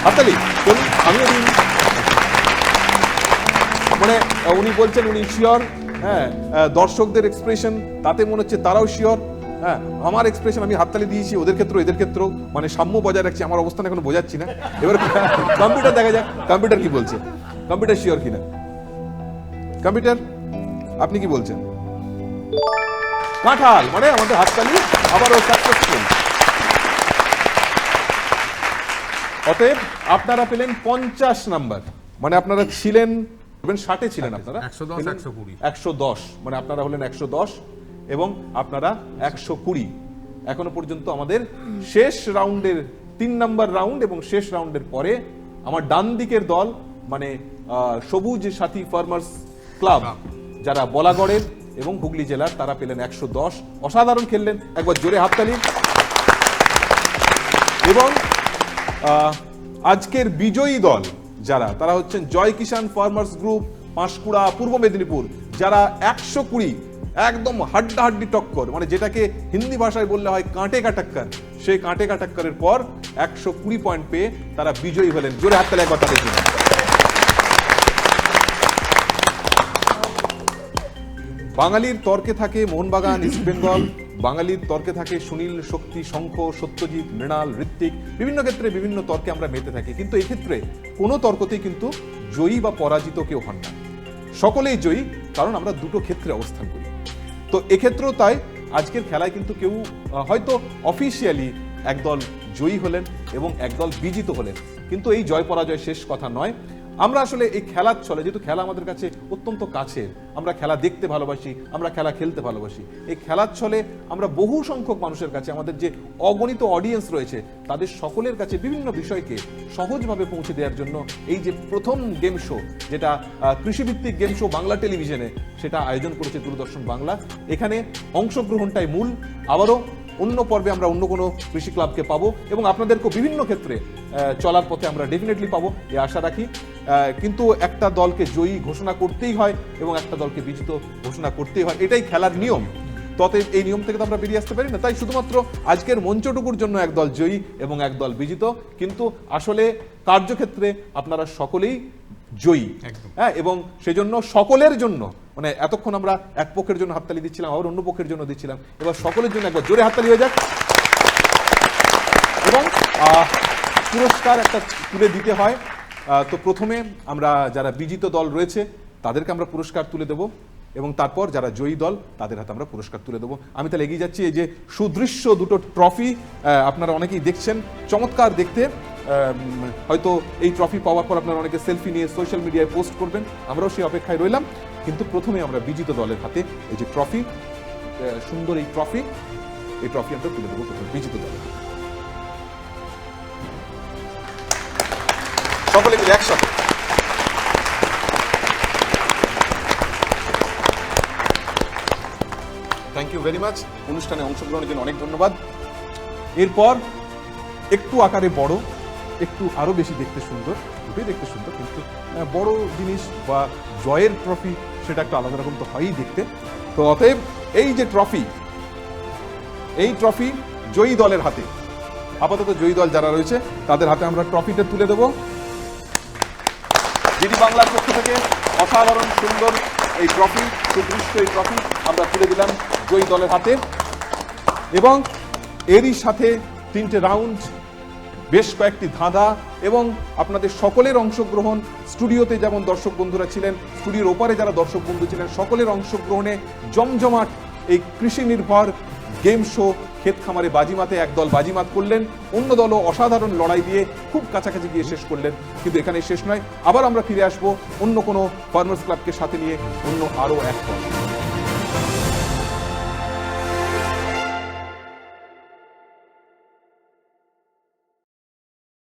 হাততালি চলুন। আমিও দিন, মানে উনি বলছেন উনি শিওর। হ্যাঁ, দর্শকদের এক্সপ্রেশন তাতে মনে হচ্ছে তারাও শিওর। হ্যাঁ, আমার এক্সপ্রেশন আমি হাততালি দিয়েছি, ওদের ক্ষেত্রে এদের ক্ষেত্রেও, মানে সাম্য বজায় রাখছি। আমার অবস্থান এখন বোঝাচ্ছি না। এবার কম্পিউটার দেখা যাক, কম্পিউটার কি বলছে, কম্পিউটার শিওর কিনা। কম্পিউটার আপনি কি বলছেন? কাঁঠাল, মানে আমাদের হাততালি আবারও সাকসেসফুল। অতএব আপনারা পেলেন 50 নাম্বার, মানে আপনারা ছিলেন 60-এ ছিলেন আপনারা, 110, মানে আপনারা হলেন 110 এবং আপনারা 120। এখনো পর্যন্ত আমাদের শেষ রাউন্ডের 3 নাম্বার রাউন্ড এবং শেষ রাউন্ডের পরে আমার ডান দিকের দল, মানে সবুজ সাথী ফার্মার্স ক্লাব, যারা বলাগড়ের এবং হুগলি জেলার, তারা পেলেন 110। অসাধারণ খেললেন, একবার জোরে হাততালি। এবং আজকের বিজয়ী দল যারা, তারা হচ্ছেন জয় কিষাণ ফার্মার্স গ্রুপ, পাঁশকুড়া, পূর্ব মেদিনীপুর, যারা 120 একদম হাড্ডাহাড্ডি টক্কর, মানে যেটাকে হিন্দি ভাষায় বললে হয় কাঁটে কা টক্কর, সেই কাঁটে কা টক্করের পর 120 পয়েন্ট পেয়ে তারা বিজয়ী হলেন। জোরে হাততালি একবার তাদের জন্য। বাঙালির তর্কে থাকে মোহনবাগান, ইস্ট বেঙ্গল, বাঙালির তর্কে থাকে সুনীল, শক্তি, শঙ্খ, সত্যজিৎ, মৃণাল, ঋত্বিক, বিভিন্ন ক্ষেত্রে বিভিন্ন তর্কে আমরা মেতে থাকি, কিন্তু এই ক্ষেত্রে কোনো তর্কতেই কিন্তু জয়ী বা পরাজিত কেউ হন না, সকলেই জয়ী, কারণ আমরা দুটো ক্ষেত্রে অবস্থান করি। তো এক্ষেত্রেও তাই আজকের খেলায় কিন্তু কেউ হয়তো অফিসিয়ালি একদল জয়ী হলেন এবং একদল বিজিত হলেন, কিন্তু এই জয় পরাজয় শেষ কথা নয়। আমরা আসলে এই খেলার ছলে, যেহেতু খেলা আমাদের কাছে অত্যন্ত কাছের, আমরা খেলা দেখতে ভালোবাসি, আমরা খেলা খেলতে ভালোবাসি, এই খেলার ছলে আমরা বহু সংখ্যক মানুষের কাছে, আমাদের যে অগণিত অডিয়েন্স রয়েছে তাদের সকলের কাছে বিভিন্ন বিষয়কে সহজভাবে পৌঁছে দেওয়ার জন্য এই যে প্রথম গেম শো, যেটা কৃষিভিত্তিক গেম শো বাংলা টেলিভিশনে, সেটা আয়োজন করেছে দূরদর্শন বাংলা। এখানে অংশগ্রহণটাই মূল। আবারও অন্য পর্বে আমরা অন্য কোনো কৃষি ক্লাবকে পাবো এবং আপনাদেরকেও বিভিন্ন ক্ষেত্রে চলার পথে আমরা ডেফিনেটলি পাবো, এই আশা রাখি। কিন্তু একটা দলকে জয়ী ঘোষণা করতেই হয় এবং একটা দলকে বিজিত ঘোষণা করতেই হয়, এটাই খেলার নিয়ম। ততএব এই নিয়ম থেকে তো আমরা বেরিয়ে আসতে পারি না, তাই শুধুমাত্র আজকের মঞ্চটুকুর জন্য একদল জয়ী এবং একদল বিজিত, কিন্তু আসলে কার্যক্ষেত্রে আপনারা সকলেই জয়ী। হ্যাঁ, এবং সেজন্য সকলের জন্য, মানে এতক্ষণ আমরা এক পক্ষের জন্য হাততালি দিচ্ছিলাম, আবার অন্য পক্ষের জন্য দিচ্ছিলাম, এবার সকলের জন্য একবার জোরে হাততালি হয়ে যাক। এবং পুরস্কার একটা তুলে দিতে হয়। তো প্রথমে আমরা যারা বিজিত দল রয়েছে তাদেরকে আমরা পুরস্কার তুলে দেব এবং তারপর যারা জয়ী দল তাদের হাতে আমরা পুরস্কার তুলে দেবো। আমি তাহলে এগিয়ে যাচ্ছি। এই যে সুদৃশ্য দুটো ট্রফি আপনারা অনেকেই দেখছেন, চমৎকার দেখতে। হয়তো এই ট্রফি পাওয়ার পর আপনারা অনেকে সেলফি নিয়ে সোশ্যাল মিডিয়ায় পোস্ট করবেন, আমরাও সেই অপেক্ষায় রইলাম। কিন্তু প্রথমে আমরা বিজিত দলের হাতে এই যে ট্রফি, সুন্দর এই ট্রফি আমরা তুলে দেবো প্রথমে বিজিত দলের হাতে। সকলে মিলে একসাথে। Thank you very much. অনুষ্ঠানে অংশগ্রহণের জন্য অনেক ধন্যবাদ। এরপর একটু আকারে বড়, একটু আরো বেশি দেখতে সুন্দর, দুটোই দেখতে সুন্দর, কিন্তু বড় জিনিস বা জয়ের ট্রফি সেটা একটা আলাদা রকম তো হয়ই দেখতে। তো অতএব এই যে ট্রফি, এই ট্রফি জয়ী দলের হাতে, আপাতত জয়ী দল যারা রয়েছে তাদের হাতে আমরা ট্রফিটা তুলে দেবো। জিডি বাংলার পক্ষ থেকে অসাধারণ সুন্দর এই ট্রফি, সুদৃশ্য এই ট্রফি আমরা তুলে দিলাম জয়ী দলের হাতে। এবং এরই সাথে 3টে রাউন্ড, বেশ কয়েকটি ধাঁধা এবং আপনাদের সকলের অংশগ্রহণ, স্টুডিওতে যেমন দর্শক বন্ধুরা ছিলেন, স্টুডিওর ওপারে যারা দর্শক বন্ধু ছিলেন, সকলের অংশগ্রহণে জমজমাট এই কৃষি নির্ভর গেম শো ক্ষেত খামারে বাজিমাতে একদল বাজিমাত করলেন, অন্য দলও অসাধারণ লড়াই দিয়ে খুব কাছাকাছি গিয়ে শেষ করলেন। কিন্তু এখানে শেষ নয়, আবার আমরা ফিরে আসবো অন্য কোনো ফার্মার্স ক্লাবকে সাথে নিয়ে, অন্য আরও এক দল।